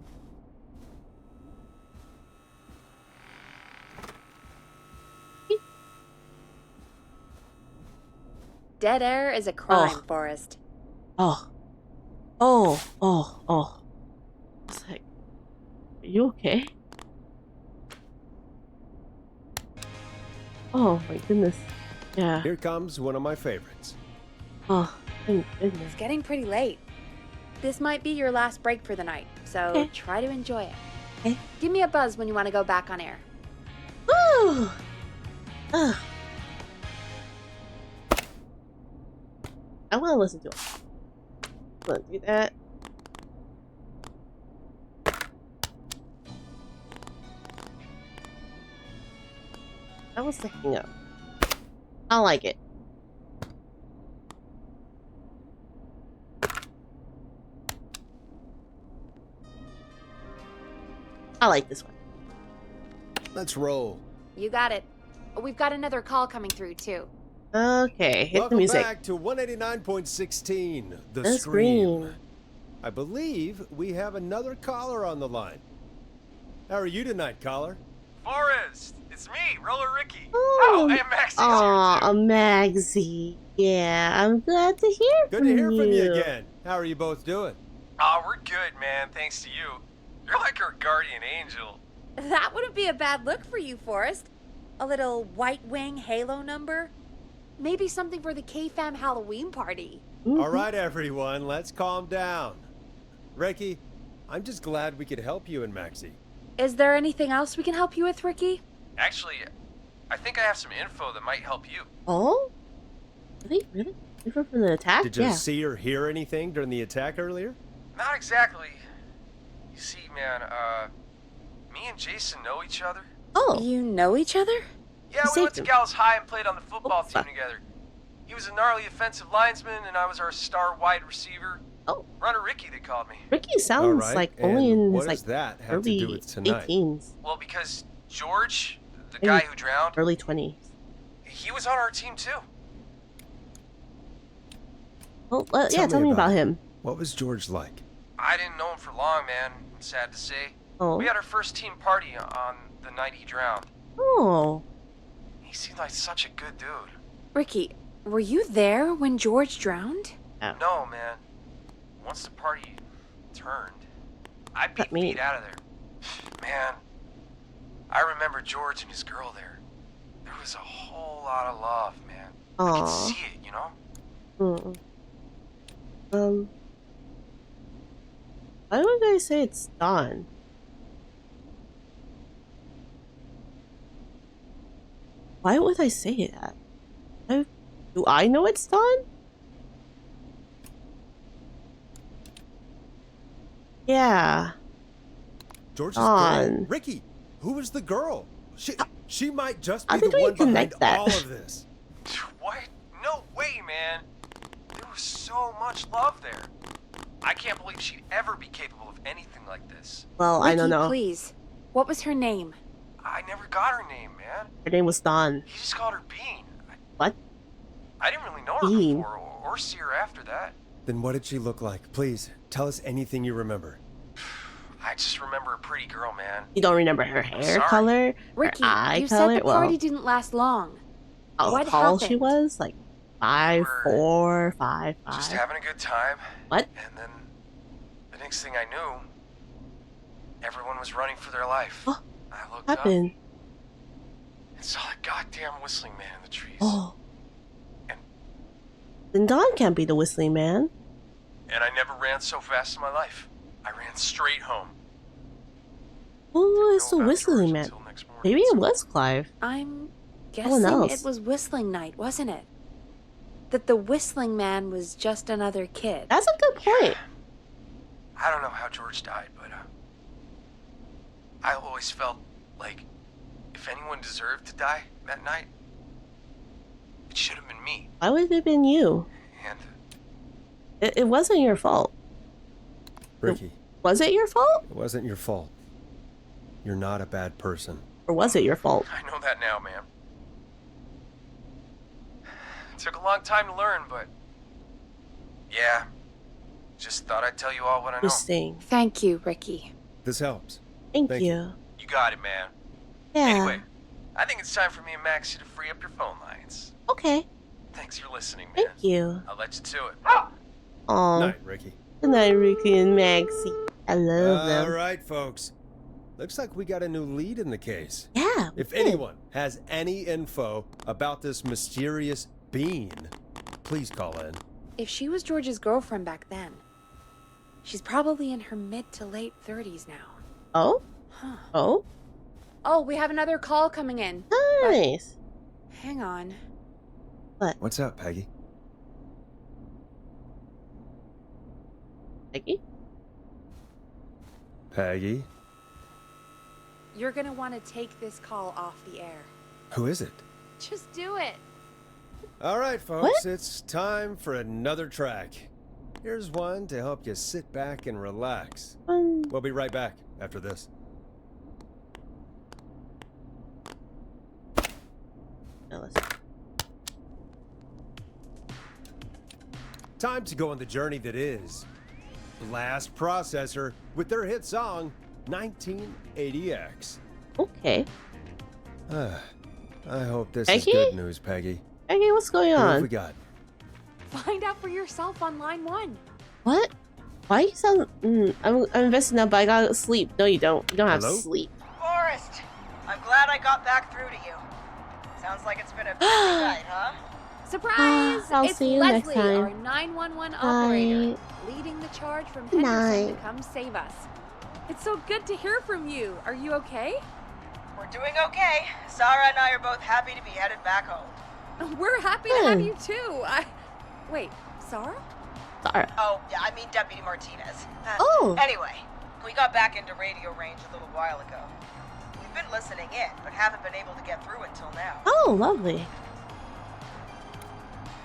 Dead air is a crime, Forrest. Oh. It's like, are you okay? Oh my goodness. Yeah. Here comes one of my favorites. Oh, thank goodness. It's getting pretty late. This might be your last break for the night, so try to enjoy it. Okay. Give me a buzz when you want to go back on air. Woo! Ugh. I want to listen to it. Let's do that. That was the hang up. I like it. I like this one. Let's roll. You got it. We've got another call coming through, too. Okay, hit Welcome the music. back to 189.16, The The Scream. I believe we have another caller on the line. How are you tonight, caller? Forrest, it's me, Roller Ricky. Oh, and Maxie's here aw, too. Maxie. Yeah, I'm glad to hear Good from to you. hear from you again. How are you both doing? Oh, we're good, man. Thanks to you. You're like our guardian angel. That wouldn't be a bad look for you, Forrest. A little White Wing Halo number? Maybe something for the K-Fam Halloween party. All right, everyone, let's calm down. Ricky, I'm just glad we could help you and Maxie. Is there anything else we can help you with, Ricky? Actually, I think I have some info that might help you. Oh? Really? Different from the attack? Did you Yeah. see or hear anything during the attack earlier? Not exactly. You see, man, me and Jason know each other. Oh. You know each other? Yeah, You we went saved to him. Gals High and played on the football Oh, team together. He was a gnarly offensive linesman, and I was our star wide receiver. Oh. Runner Ricky, they called me. Ricky sounds All right, like and only in what his like does that have to do early with tonight? 18s, Well, because George, the Maybe guy who drowned, early 20s. he was on our team too. Well, yeah, tell me about him. What was George like? I didn't know him for long, man. Sad to say. Oh. We had our first team party on the night he drowned. Oh. He seemed like such a good dude. Ricky, were you there when George drowned? No, man. Once the party turned, I beat me. Pete out of there. Man, I remember George and his girl there. There was a whole lot of love, man. I could Aw. see it, you know? Why would I say it's Dawn? Why would I say that? Do I know it's Dawn? Yeah. George's Dawn. girl? Ricky, who was the girl? She might just How be the did we one behind connect that? all of this. What? No way, man. There was so much love there. I can't believe she'd ever be capable of anything like this. Well, I don't Ricky, know. please. What was her name? I never got her name, man. Her name was Dawn. He just called her Bean. What? I didn't really know her Bean? before or see her after that. Then what did she look like? Please, tell us anything you remember. I just remember a pretty girl, man. You don't remember her hair sorry. color? Ricky, her eye you color? said the party didn't last long. How what tall she happened? was? Like 5'4", 5'5". Just having a good time. What? And then the next thing I knew, everyone was running for their life. Oh, I looked happened? up and saw that goddamn whistling man in the trees. Oh. And- Then Dawn can't be the whistling man. And I never ran so fast in my life. I ran straight home. Who is the Know about whistling George man? until next morning, Maybe it so- was Clive. I'm one guessing else. it was whistling night, wasn't it? That the whistling man was just another kid. That's a good point. I don't know how George died, but I always felt like if anyone deserved to die that night, it should have been me. Why would it have been you? And It wasn't your fault. Ricky, Was it your fault? it wasn't your fault. You're not a bad person. Or was it your fault? I know that now, man. It took a long time to learn, but yeah, Just thought I'd tell you all what I know. Interesting. Thank you, Ricky. This helps. Thank Thank you. You got it, man. Yeah. Anyway, I think it's time for me and Maxie to free up your phone lines. Okay. Thanks for listening, man. Thank you. I'll let you to it. Aw. Night, Ricky. Good night, Ricky and Maxie. I love them. All right, folks. Looks like we got a new lead in the case. Yeah. If we did. anyone has any info about this mysterious being, please call in. If she was George's girlfriend back then, she's probably in her mid to late 30s now. Oh? Huh. Oh? Oh, we have another call coming in. Nice. Hang on. What's up, Peggy? Peggy? Peggy? You're gonna want to take this call off the air. Who is it? Just do it. All right, folks, What? it's time for another track. Here's one to help you sit back and relax. We'll be right back after this. No, listen. Time to go on the journey that is Blast Processor with their hit song 1980X. Okay. I hope this Peggy? is good news, Peggy. Peggy, what's going Who have on? we got? Find out for yourself on line 1. What? Why you sound... I'm investing now, but I gotta sleep. No, you don't. You don't have Hello? sleep. Forrest, I'm glad I got back through to you. Sounds like it's been a busy night, huh? Surprise! I'll It's see you Leslie, next time. our 911 operator, Night. leading the charge from Henderson Night. to come save us. It's so good to hear from you. Are you okay? We're doing okay. Sarah and I are both happy to be headed back home. We're happy to have you too. Wait, Sarah? Sorry. Oh, yeah, I mean Deputy Martinez. Oh. Anyway, we got back into radio range a little while ago. We've been listening in, but haven't been able to get through until now. Oh, lovely.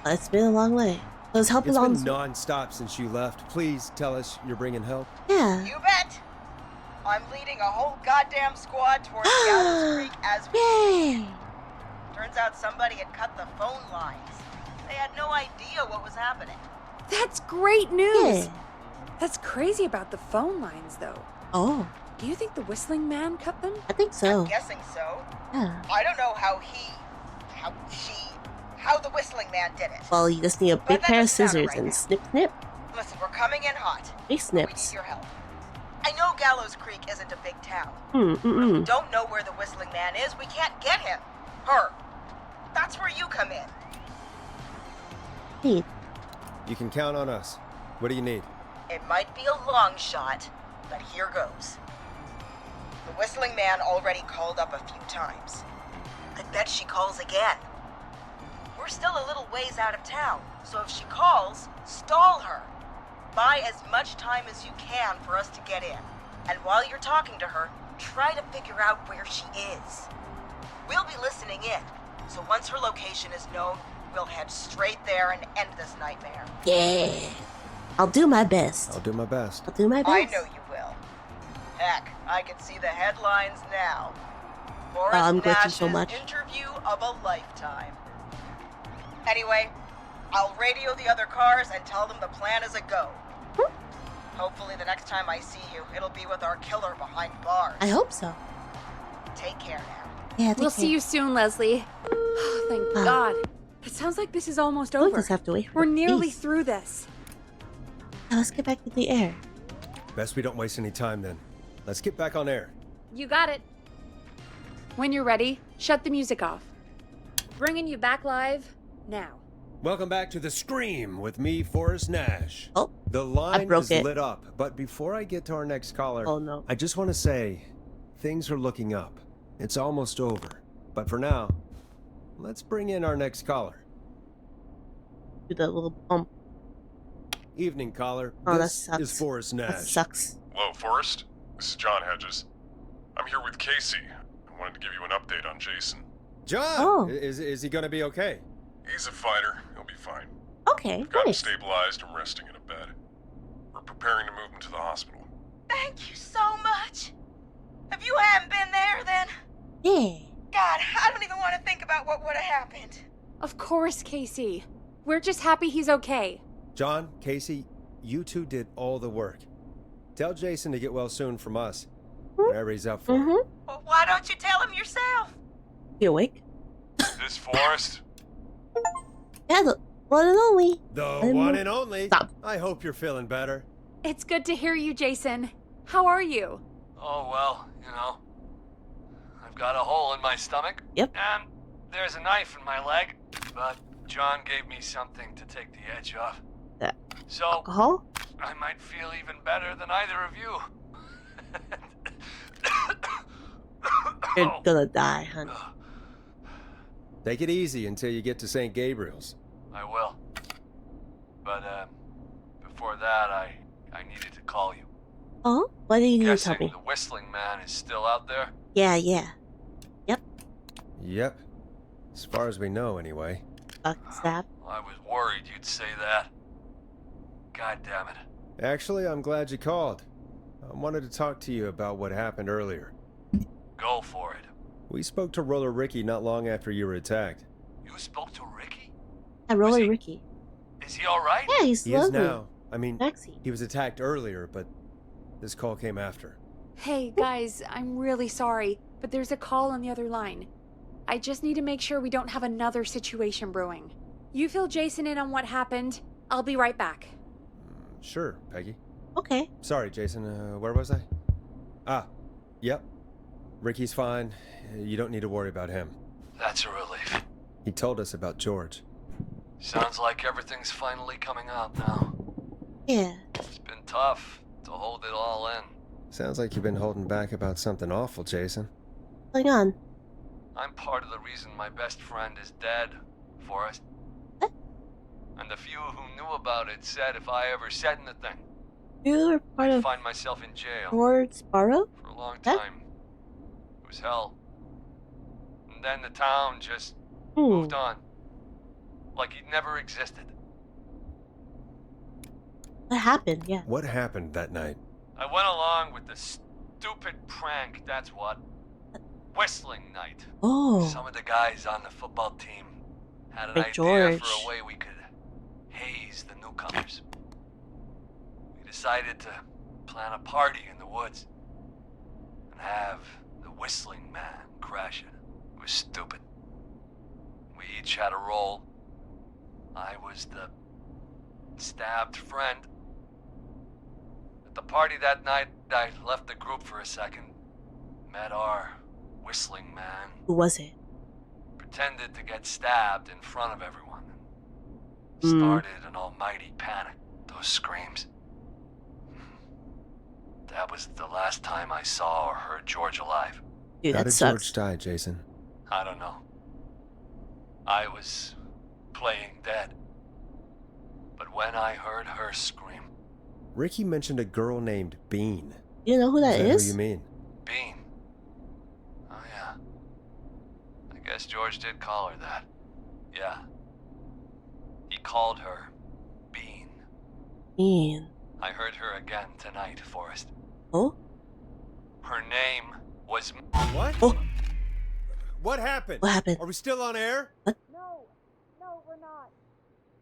It's been a long way. Let's help us It's on. been non-stop since you left. Please tell us you're bringing help. Yeah. You bet! I'm leading a whole goddamn squad towards Gallows Creek as we Yay! speak. Turns out somebody had cut the phone lines. They had no idea what was happening. That's great news. Yeah. That's crazy about the phone lines, though. Oh, Do you think the Whistling Man cut them? I think so. I'm guessing so. Yeah. I don't know how the Whistling Man did it. Well, you just need a But big that pair of doesn't matter scissors right and now. snip, snip. Listen, we're coming in hot. Big We need snips. your help. I know Gallows Creek isn't a big town. Mm-mm. Don't know where the Whistling Man is. We can't get him. Her. That's where you come in. Neat. You can count on us. What do you need? It might be a long shot, but here goes. The Whistling Man already called up a few times. I bet she calls again. We're still a little ways out of town, so if she calls, stall her. Buy as much time as you can for us to get in. And while you're talking to her, try to figure out where she is. We'll be listening in, so once her location is known, we'll head straight there and end this nightmare. Yeah. I'll do my best. I'll do my best. I'll do my best. I know you will. Heck, I can see the headlines now. Forrest I'm glitching Nash's so much. interview of a lifetime. Anyway, I'll radio the other cars and tell them the plan is a go. Hopefully the next time I see you, it'll be with our killer behind bars. I hope so. Take care now. Yeah, We'll see you soon, Leslie. Thank God. It sounds like this is almost We'll over. just have to wait for We're the nearly police. through this. Now let's get back to the air. Best we don't waste any time then. Let's get back on air. You got it. When you're ready, shut the music off. Bringing you back live now. Welcome back to The Scream with me, Forrest Nash. Oh, The line broke is it. lit up, but before I get to our next caller, Oh, no. I just want to say things are looking up. It's almost over. But for now, let's bring in our next caller. do that little bump. Evening, caller. Oh, that this sucks. is Forrest Nash. That sucks. Hello, Forrest. This is John Hedges. I'm here with Casey. I wanted to give you an update on Jason. John! Oh. Is he gonna be okay? He's a fighter. He'll be fine. Okay, We've got him nice. stabilized and resting in a bed. We're preparing to move him to the hospital. Thank you so much. If you hadn't been there, then... Yeah. God, I don't even want to think about what would have happened. Of course, Casey. We're just happy he's okay. John, Casey, you two did all the work. Tell Jason to get well soon from us. Whatever he's up for. Well, why don't you tell him yourself? You awake? This Forrest? Yeah, the one and only. The one and only. Stop. I hope you're feeling better. It's good to hear you, Jason. How are you? Oh, well, you know. I've got a hole in my stomach. Yep. And there's a knife in my leg. But John gave me something to take the edge off. So, Alcohol? I might feel even better than either of you. You're gonna die, honey. Take it easy until you get to St. Gabriel's. I will. But, before that, I needed to call you. Oh? What do you need to tell Guessing me? the Whistling Man is still out there? Yeah. Yep. As far as we know, anyway. Stab. I was worried you'd say that. God damn it. Actually, I'm glad you called. I wanted to talk to you about what happened earlier. Go for it. We spoke to Roller Ricky not long after you were attacked. You spoke to Ricky? Roller he- Ricky. Is he alright? Yeah, he's He is lovely. now. I mean, Maxie. he was attacked earlier, but this call came after. Hey, guys, I'm really sorry, but there's a call on the other line. I just need to make sure we don't have another situation brewing. You fill Jason in on what happened. I'll be right back. Sure, Peggy. Okay. Sorry, Jason. Where was I? Yep. Ricky's fine. You don't need to worry about him. That's a relief. He told us about George. Sounds like everything's finally coming out now. Yeah. It's been tough to hold it all in. Sounds like you've been holding back about something awful, Jason. Hang on. I'm part of the reason my best friend is dead, Forrest. What? And the few who knew about it said if I ever said anything, You were part I'd of find myself in jail George Sparrow? for a long Huh? time. It was hell. And then the town just Hmm. moved on. Like he'd never existed. What happened? Yeah. What happened that night? I went along with the stupid prank, that's what. Whistling night. Oh. Some of the guys on the football team had an Big idea George. for a way we could haze the newcomers. We decided to plan a party in the woods and have the Whistling Man crash it. It was stupid. We each had a role. I was the stabbed friend. At the party that night, I left the group for a second. Met our Whistling Man. Who was it? Pretended to get stabbed in front of everyone. Hmm. Started an almighty panic. Those screams. That was the last time I saw or heard George alive. Dude, How that did sucks. George die, Jason? I don't know. I was playing dead. But when I heard her scream, Ricky mentioned a girl named Bean. You know who that Is is? who you mean? Bean. Oh yeah. I guess George did call her that. Yeah. He called her Bean. Bean. I heard her again tonight, Forrest. Oh? Her name was... What? Oh. What happened? What happened? Are we still on air? No, we're not.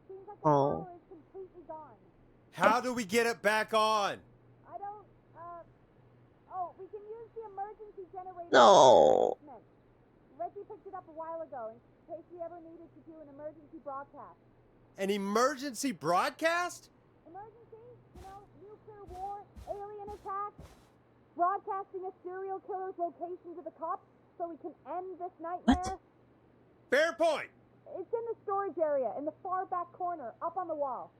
Seems like the Oh. power is completely gone. How do we get it back on? I don't, we can use the emergency generator. No. Reggie picked it up a while ago in case we ever needed to do an emergency broadcast. An emergency broadcast? Emergency? You know, nuclear war, alien attack, broadcasting a serial killer's location to the cops so we can end this nightmare. Fair point. It's in the storage area in the far back corner, up on the wall.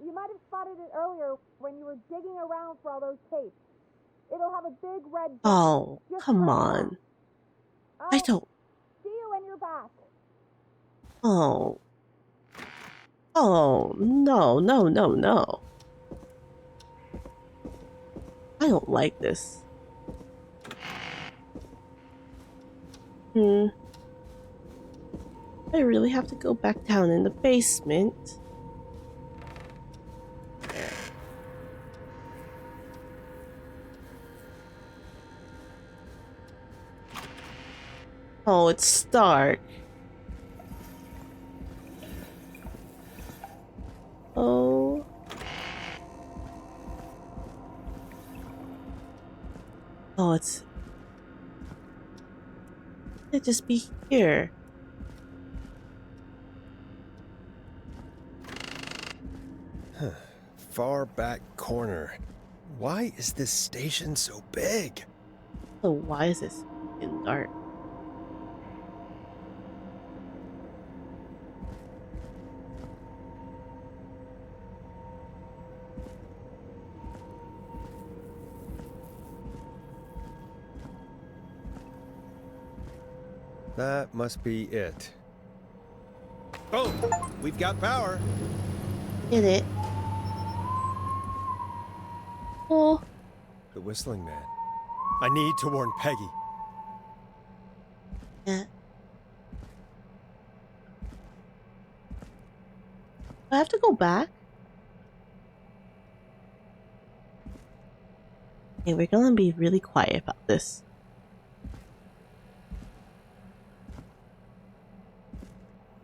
You might have spotted it earlier when you were digging around for all those tapes. It'll have a big red button Oh, just come right on. now. I don't. See you when you're back. Oh. Oh, no. I don't like this. I really have to go back down in the basement. Oh, it's dark. Oh. Oh, it's... It just be here. Huh. Far back corner. Why is this station so big? So why is this in dark? That must be it. Boom! We've got power. Get it? Oh. The Whistling Man. I need to warn Peggy. Yeah. Do I have to go back? Okay, we're gonna be really quiet about this.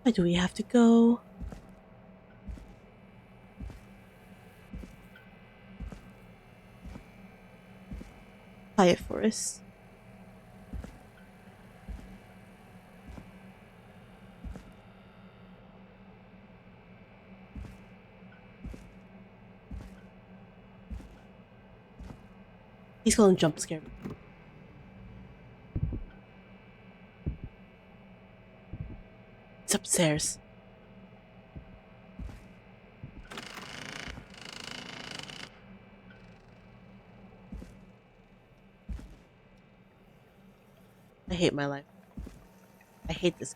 Where do we have to go? Quiet Forest. He's gonna jump scare me. It's upstairs. I hate my life. I hate this.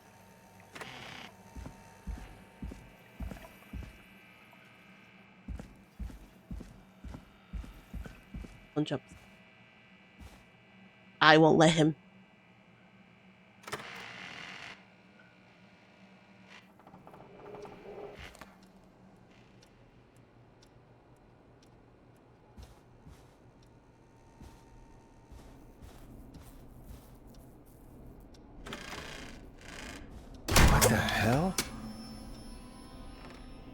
Don't jump. I won't let him. What the hell?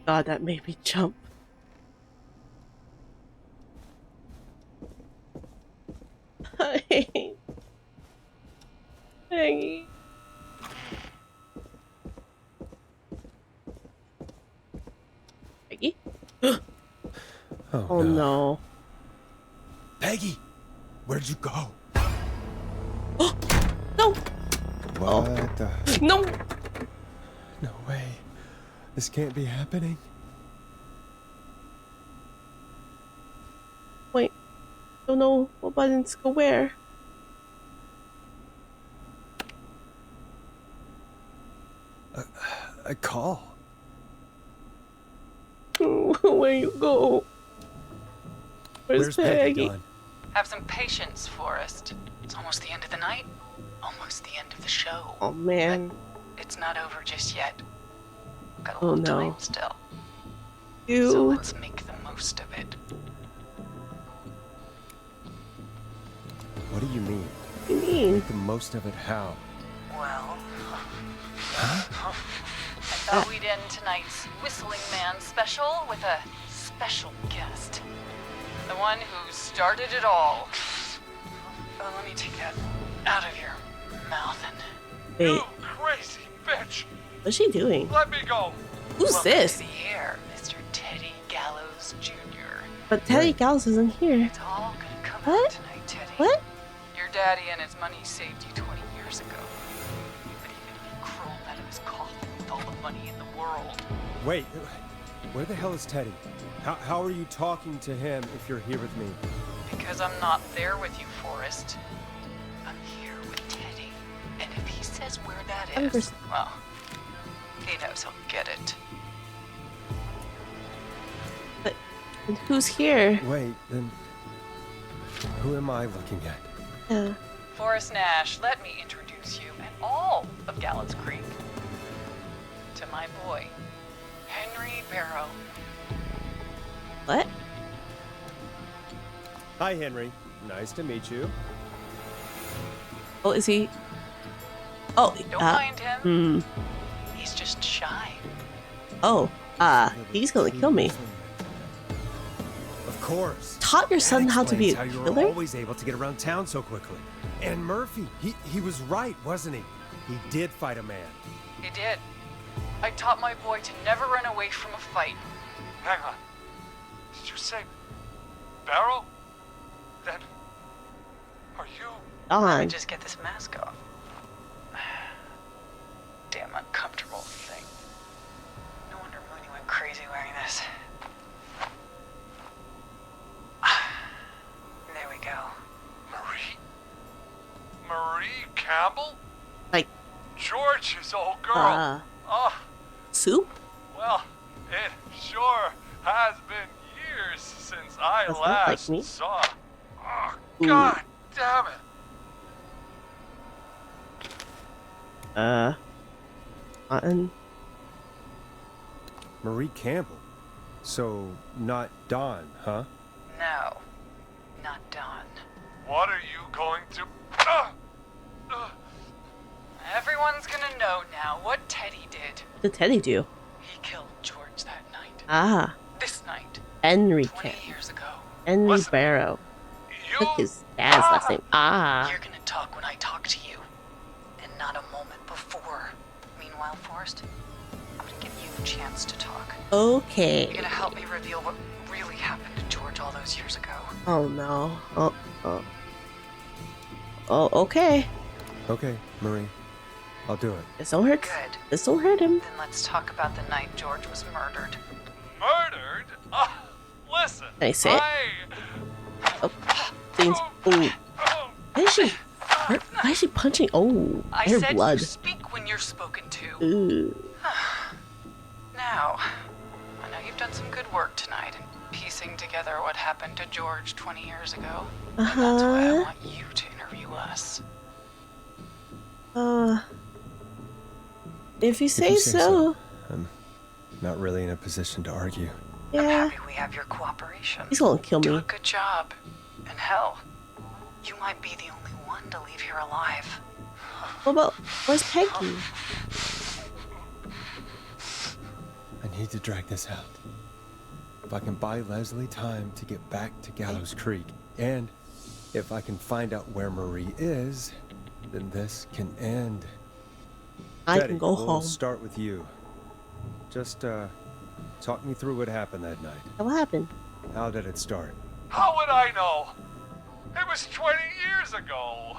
God, that made me jump. Peggy. Peggy? Oh no. Peggy! Where'd you go? No! What the? No! No way. This can't be happening. Wait. Don't know what buttons go where. A call. Where you go? Where's Peggy? gone? Have some patience, Forrest. It's almost the end of the night. Almost the end of the show. Oh man. It's not over just yet. Got a Oh, little no. time still. You. So let's make the most of it. What do you mean? What do you mean? Make the most of it how? Well, I thought we'd end tonight's Whistling Man special with a special guest. The one who started it all. Oh, let me take that out of your mouth and... Wait, You crazy bitch! what's she doing? Let me go! Who's Welcome this? to the air, Mr. Teddy Gallows Jr. But Teddy Gallows isn't here. It's all gonna come What? out tonight, Teddy. What? Your daddy and his money saved you 20 years ago. But even if you crawled out of his coffin with all the money in the world, Wait, where the hell is Teddy? How are you talking to him if you're here with me? because I'm not there with you, Forrest. I'm here with Teddy. And if he says where that is, 100%. well, he knows he'll get it. But and who's here? Wait, then who am I looking at? Forrest Nash, let me introduce you and all of Gallows Creek to my boy, Henry Barrow. What? Hi, Henry. Nice to meet you. Oh, is he? Oh, Don't mind him. hmm. He's just shy. Oh, he's gonna kill me. Of course. Taught your son how to be a That explains how you killer? were always able to get around town so quickly. And Murphy, he was right, wasn't he? He did fight a man. He did. I taught my boy to never run away from a fight. Hang on. Did you say Barrow? Then are you? Let me On. just get this mask off. Damn uncomfortable thing. No wonder Mooney went crazy wearing this. There we go. Marie Campbell? Like, George's old girl. Oh, soup? well, it sure has been years since I Doesn't look like last me. saw. Oh, Ooh. God damn it. Cotton. Marie Campbell. So, not Dawn, huh? No, not Dawn. What are you going to... Everyone's gonna know now what Teddy did. What did Teddy do? He killed George that night. Ah, This night. Henry 20 Campbell. years ago. Henry Listen. Barrow. You... Took his dad's last name. Ah. You're gonna talk when I talk to you, and not a moment before. Meanwhile, Forrest, I'm gonna give you a chance to talk. You're Okay. gonna help me reveal what really happened to George all those years ago. Oh no. Oh, okay. Okay, Marie. I'll do it. This don't hurt. Good. This don't hurt him. Then let's talk about the night George was murdered. Murdered? Listen. Can I say it? Things. Ooh. Why is she punching? Oh, I her said blood. you speak when you're spoken to. Ooh. Now, I know you've done some good work tonight in piecing together what happened to George 20 years ago. And that's why I want you to interview us. If you say you so. I'm not really in a position to argue. I'm Yeah. happy we have your cooperation. He's gonna kill Do a me. good job. And hell, you might be the only one to leave here alive. What about, where's Peggy? I need to drag this out. If I can buy Leslie time to get back to Gallows Creek, and if I can find out where Marie is, then this can end. I Teddy, can go we'll home. start with you. Just, talk me through what happened that night. What happened? How did it start? How would I know? It was 20 years ago.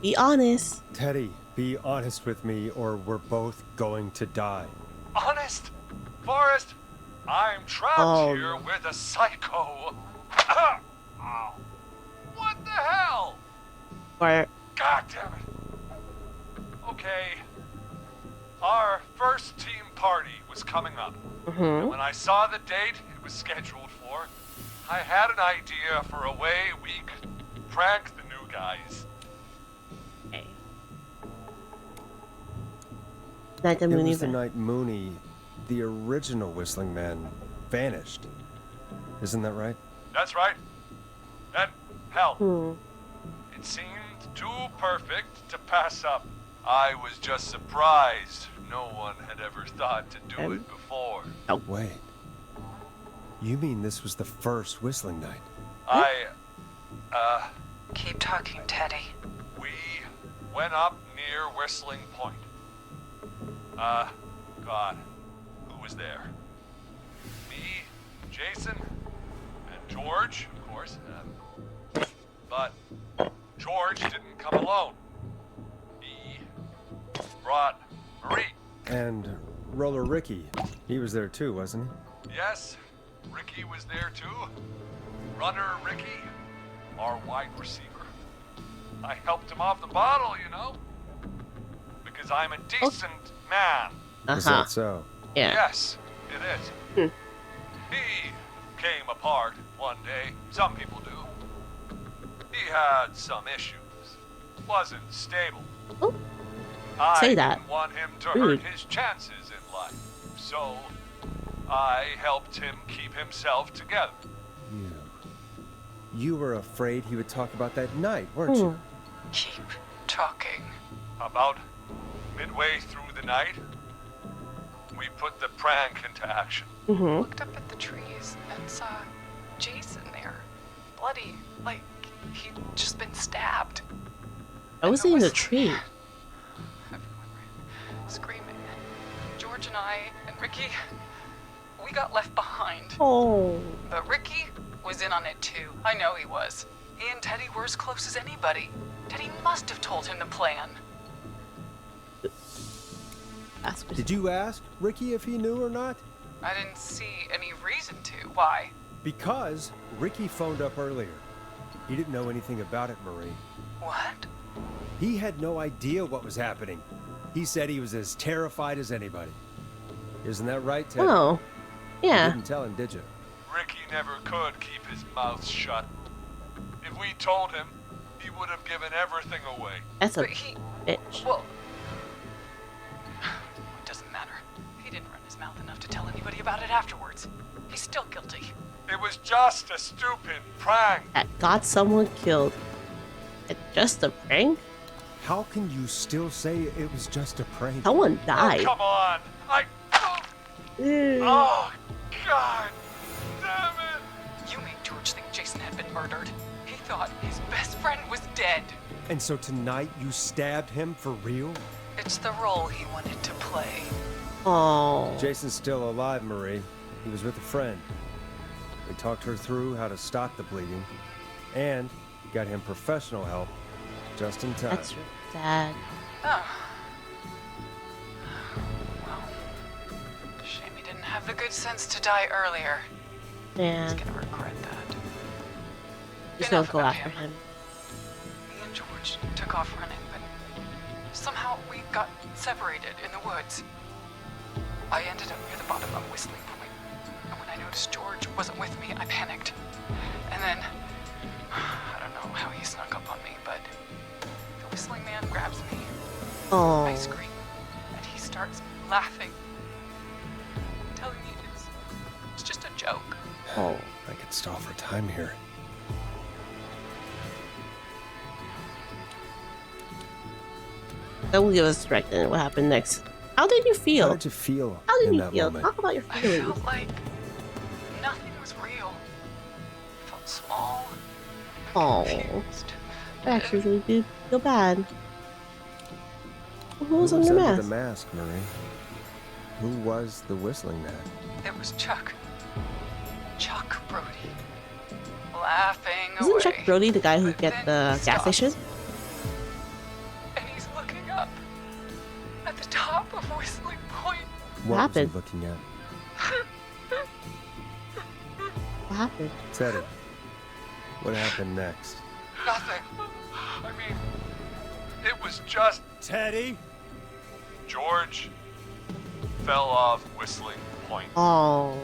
Be honest. Teddy, be honest with me or we're both going to die. Honest? Forrest, I'm trapped Oh, here no. with a psycho. Ow. What the hell? Or God damn it. Okay. Our first team party was coming up. And when I saw the date it was scheduled for, I had an idea for a way we could prank the new guys. okay. Night the It Mooney. was the night Mooney, the original Whistling Man, vanished. Isn't that right? That's right. And hell, Hmm. it seemed too perfect to pass up. I was just surprised no one had ever thought to do it before. Wait. You mean this was the first Whistling night? Keep talking, Teddy. We went up near Whistling Point. God, who was there? Me, Jason, and George, of course. But George didn't come alone. He brought Marie. And Roller Ricky, he was there too, wasn't he? Yes, Ricky was there too. Runner Ricky, our wide receiver. I helped him off the bottle, you know? Because I'm a decent man. Is Uh-huh. that so? Yeah. Yes, it is. He came apart one day. Some people do. He had some issues. Wasn't stable. Oh, I say that. didn't want him to Rude. hurt his chances in life. So, I helped him keep himself together. You were afraid he would talk about that night, weren't you? Keep talking. About midway through the night, we put the prank into action. Looked up at the trees and saw Jason there. Bloody, like he'd just been stabbed. I was in the tree. Everyone ran, screaming. George and I and Ricky, we got left behind. Oh. But Ricky was in on it too. I know he was. He and Teddy were as close as anybody. Teddy must have told him the plan. Did you ask Ricky if he knew or not? I didn't see any reason to. Why? Because Ricky phoned up earlier. He didn't know anything about it, Marie. What? He had no idea what was happening. He said he was as terrified as anybody. Isn't that right, Ted? Oh. Yeah. You didn't tell him, did you? Ricky never could keep his mouth shut. If we told him, he would have given everything away. That's a But he... bitch. Well... It doesn't matter. He didn't run his mouth enough to tell anybody about it afterwards. He's still guilty. It was just a stupid prank. That got someone killed. It's just a prank? How can you still say it was just a prank? Someone died. Oh, come on. Ew. Oh, God. Damn it. You made George think Jason had been murdered. He thought his best friend was dead. And so tonight you stabbed him for real? It's the role he wanted to play. Oh. Jason's still alive, Marie. He was with a friend. We talked her through how to stop the bleeding. And got him professional help just in time. That's really sad. Oh. Well, shame he didn't have the good sense to die earlier. Man. He's gonna regret that. Just Enough don't go about after him. Me and George took off running, but somehow we got separated in the woods. I ended up near the bottom of Whistling Point, and when I noticed George wasn't with me, I panicked. And then, I don't know how he snuck up on me, but the Whistling Man grabs me. Oh. I scream, and he starts laughing, telling me it's just a joke. Oh, I could stall for time here. That will give us direct in what happened next. How did you feel? How did you feel How did in you that feel? moment? Talk about your I feelings. felt like nothing was real. I felt small, Oh. confused. I actually really did feel bad. Who Who was was under the under mask? the mask, Marie? Who was the Whistling Man? It was Chuck. Chuck Brody. Laughing Isn't away. Chuck Brody the guy who But get then the he gas station? stops, and he's looking up at the top of Whistling Point. What happened? was he looking at? What happened? Teddy. What happened next? Nothing. I mean, it was just Teddy? George fell off Whistling Point. Oh.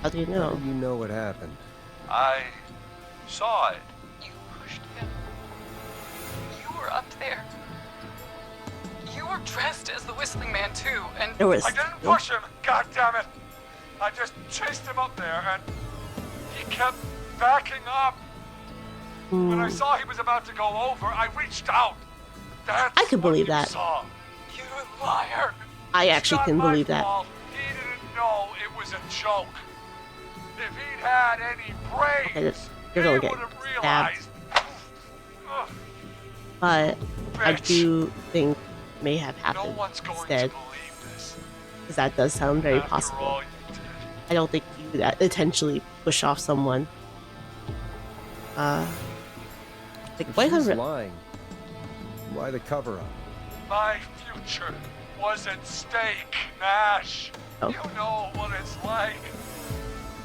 How do you How know? do you know what happened? I saw it. You pushed him. You were up there. You were dressed as the Whistling Man too, and There was. I didn't push him. God damn it. I just chased him up there and he kept backing up. When I saw he was about to go over, I reached out. That's I can what believe you that. Saw. You liar. I It's actually not can my believe that. fault. He didn't know it was a joke. If he'd had any brains, Okay, you're he gonna would get have stabbed. realized. Ugh, But I bitch. do think may have No happened one's going instead. to believe this. Because that does sound very After possible. all you did. I don't think you that intentionally push off someone. Like If why she's have lying, why the cover-up? My future was at stake, Nash. Oh. You know what it's like.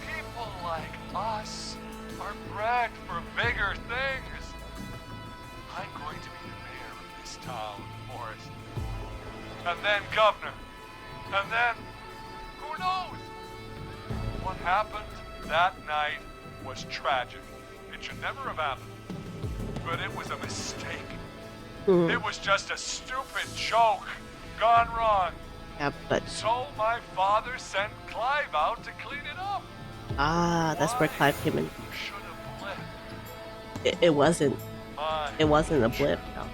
People like us are bred for bigger things. I'm going to be the mayor of this town, Forrest. And then governor. And then, who knows? What happened that night was tragic. It should never have happened. But it was a mistake. Mhm. It was just a stupid joke gone wrong. Yeah, but So my father sent Clive out to clean it up. that's where Clive came in. Should have blipped. It wasn't. My It wasn't a blip. No.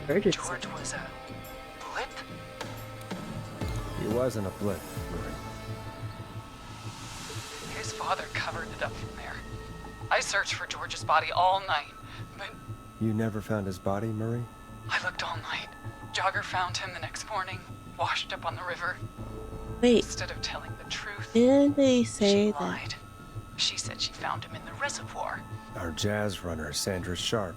Emergency. George was a blip. It wasn't a blip, Marie. father covered it up from there. I searched for George's body all night, but... You never found his body, Marie? I looked all night. Jogger found him the next morning, washed up on the river. Wait, Instead of telling the truth, didn't they say she that? lied. She said she found him in the reservoir. Our jazz runner, Sandra Sharp.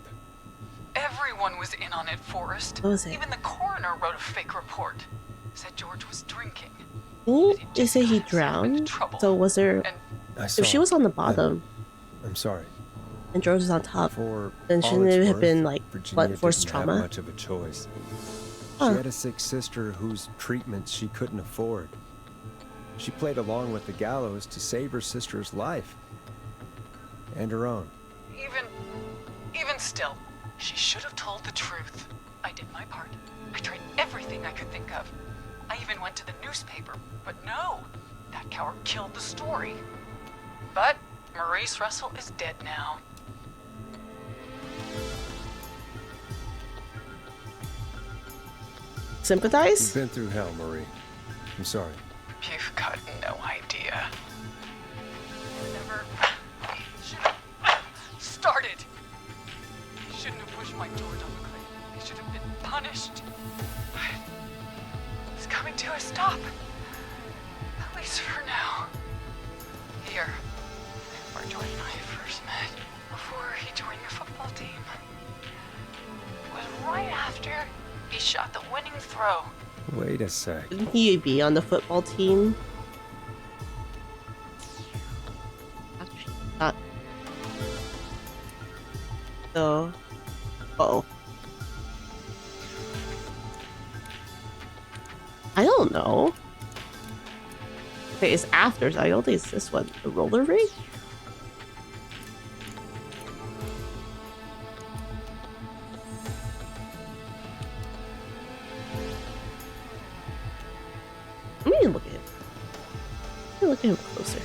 Everyone was in on it, Forrest. What was it? Even the coroner wrote a fake report. Said George was drinking. Didn't they say he drowned? So was there... And I saw If she was on the bottom I'm sorry. and George was on top, For then all shouldn't its it have worth, been like Virginia blood force didn't have trauma? much of a choice. Huh. She had a sick sister whose treatment she couldn't afford. She played along with the gallows to save her sister's life. And her own. even still, she should have told the truth. I did my part. I tried everything I could think of. I even went to the newspaper, but no, that coward killed the story. But Maurice Russell is dead now. Sympathize? You've been through hell, Marie. I'm sorry. You've got no idea. Never should have started. Shouldn't have pushed my George on the cliff. He should have been punished. But it's coming to a stop. At least for now. Here, where George and I first met, before he joined your football team. It was right after he shot the winning throw. Wait a sec. Didn't he be on the football team? Actually, not. So. Uh-oh. I don't know. Okay, it's after, so I don't think it's this one. The roller rink? Let me look at him. Let me look at him closer.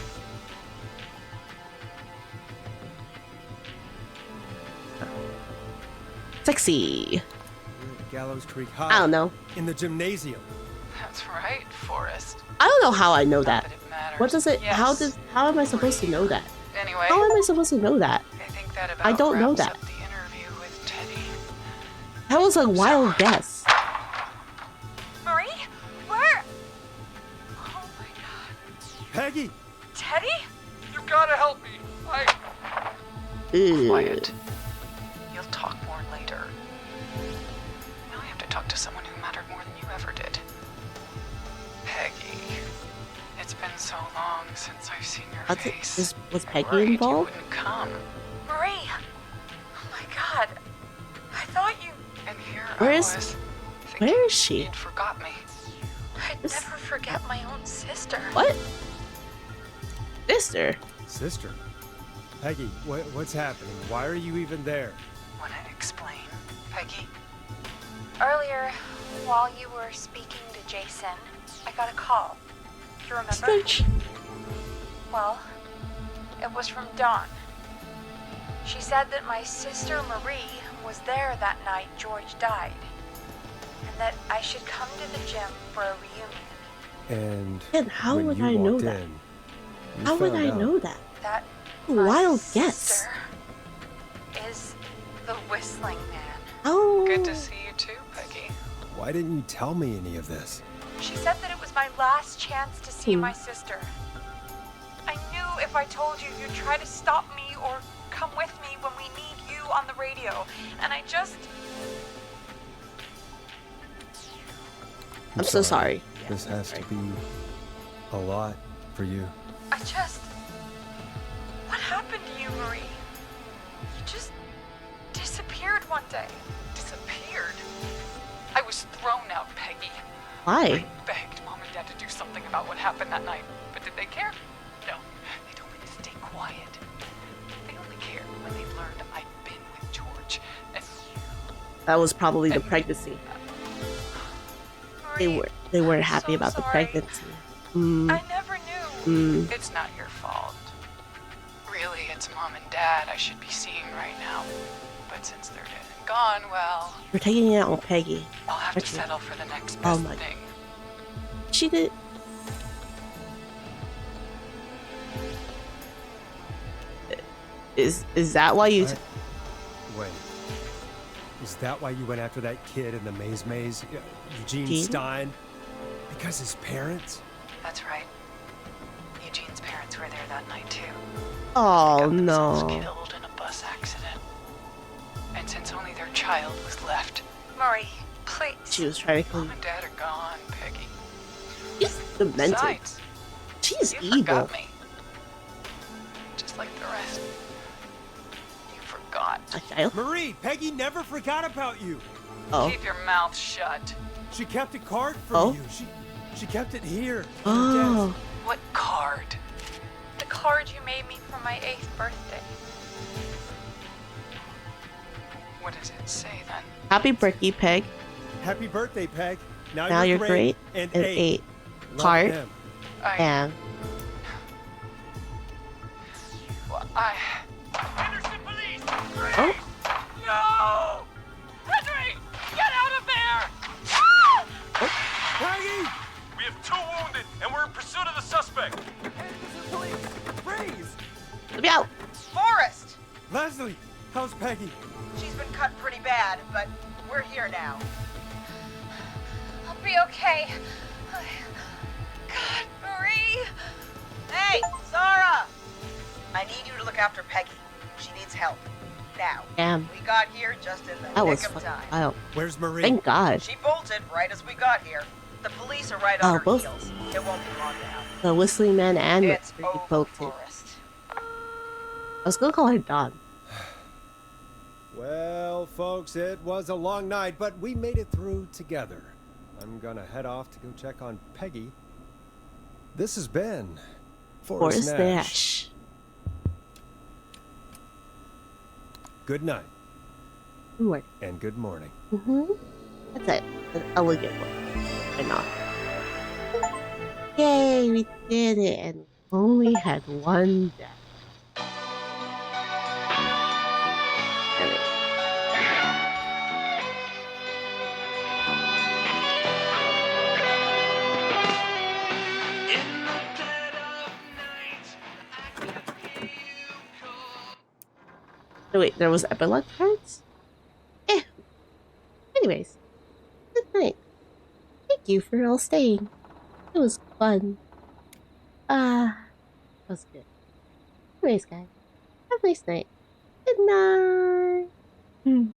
Sexy. Gallows Creek High. I don't know. In the gymnasium. That's right, Forrest. I don't know how I know Not that. that it matters. What does it? Yes. How am I supposed to know that? Anyway, How am I supposed to know that? I think that about I don't know wraps that. up the interview with Teddy. That was a wild guess. Marie? Where? Oh my god. Peggy! Teddy? You gotta help me. Ew. Quiet. You'll talk more later. Now I have to talk to someone who mattered more than you ever did. Peggy. It's been so long since I've seen your face. Was I Peggy worried involved? You wouldn't come. Marie! Oh my god. I thought you... And here Where I is- was. Thinking Where is she? you'd forgot me. I'd This- never forget my own sister. What? Sister? Sister. Peggy, what's happening? Why are you even there? Wanna explain, Peggy? Earlier, while you were speaking to Jason, I got a call. Do you remember? Stitch. Well, it was from Dawn. She said that my sister Marie was there that night George died, and that I should come to the gym for a reunion. And And how when would you I know walked that? in, you How would found I out. know that? That Wild my guess. sister is the Whistling Man. Oh. Good to see you too, Peggy. Why didn't you tell me any of this? She said that it was my last chance to see Hmm. my sister. I knew if I told you, you'd try to stop me or come with me when we need you on the radio. And I just... I'm so sorry. This has to be a lot for you. I just... What happened to you, Marie? You just disappeared one day. Disappeared. I was thrown out, Peggy. Why? I begged Mom and Dad to do something about what happened that night, but did they care? No. They told me to stay quiet. They only cared when they learned I'd been with George. And That was probably the pregnancy. Marie, They weren't I'm happy so about the sorry. pregnancy. Mm, I never knew. mm. it's not your fault. Really, it's Mom and Dad I should be seeing right now. But since they're dead and gone, well, We're taking it out on Peggy. I'll have to Okay. settle for the next Oh best my- thing. She did. Is that why you... Wait. Is that why you went after that kid in the maze? Eugene Gene? Stein? Because his parents? That's right. Eugene's parents were there that night too. Oh, They got themselves no. killed in a bus accident. And since only their child was left, Marie, please. She was trying to kill Mom you. and Dad are gone, Peggy. She's demented. Besides, She's you evil. forgot me. Just like the rest. You forgot. A child? Marie, Peggy never forgot about you. Oh. Keep your mouth shut. She kept a card for Oh. you. She kept it here. on her Oh. desk. What card? The card you made me for my 8th birthday. What does it say then? Happy birthday, Peg. Happy birthday, Peg. Now you're great. And And 8. Card. Them. And... Well, Henderson police! Oh. No! Henry! Get out of there! Peggy! We have 2 wounded, and we're in pursuit of the suspect. Freeze! Let me out. Forrest! Leslie, how's Peggy? She's been cut pretty bad, but we're here now. I'll be okay. God, Marie. Hey, Zara! I need you to look after Peggy. She needs help. Now. Damn. We got here just in the That nick was of fucking time. wild. Where's Marie? Thank God. She bolted right as we got here. The police are right Oh, on her both- heels. It won't be long now. The Whistling Man and It's Mercury over, both did. Forrest. I was gonna call her Dawn. Well, folks, it was a long night, but we made it through together. I'm gonna head off to go check on Peggy. This has been Forrest Forrest Nash. Nash. Good night Right. and good morning. That's it. An elegant one. Or not. Yay, we did it and only had one death. Anyway. Oh, wait, there was epilogue cards? Anyways, good night. Thank you for all staying. It was fun. That was good. Anyways, guys, have a nice night. Good night.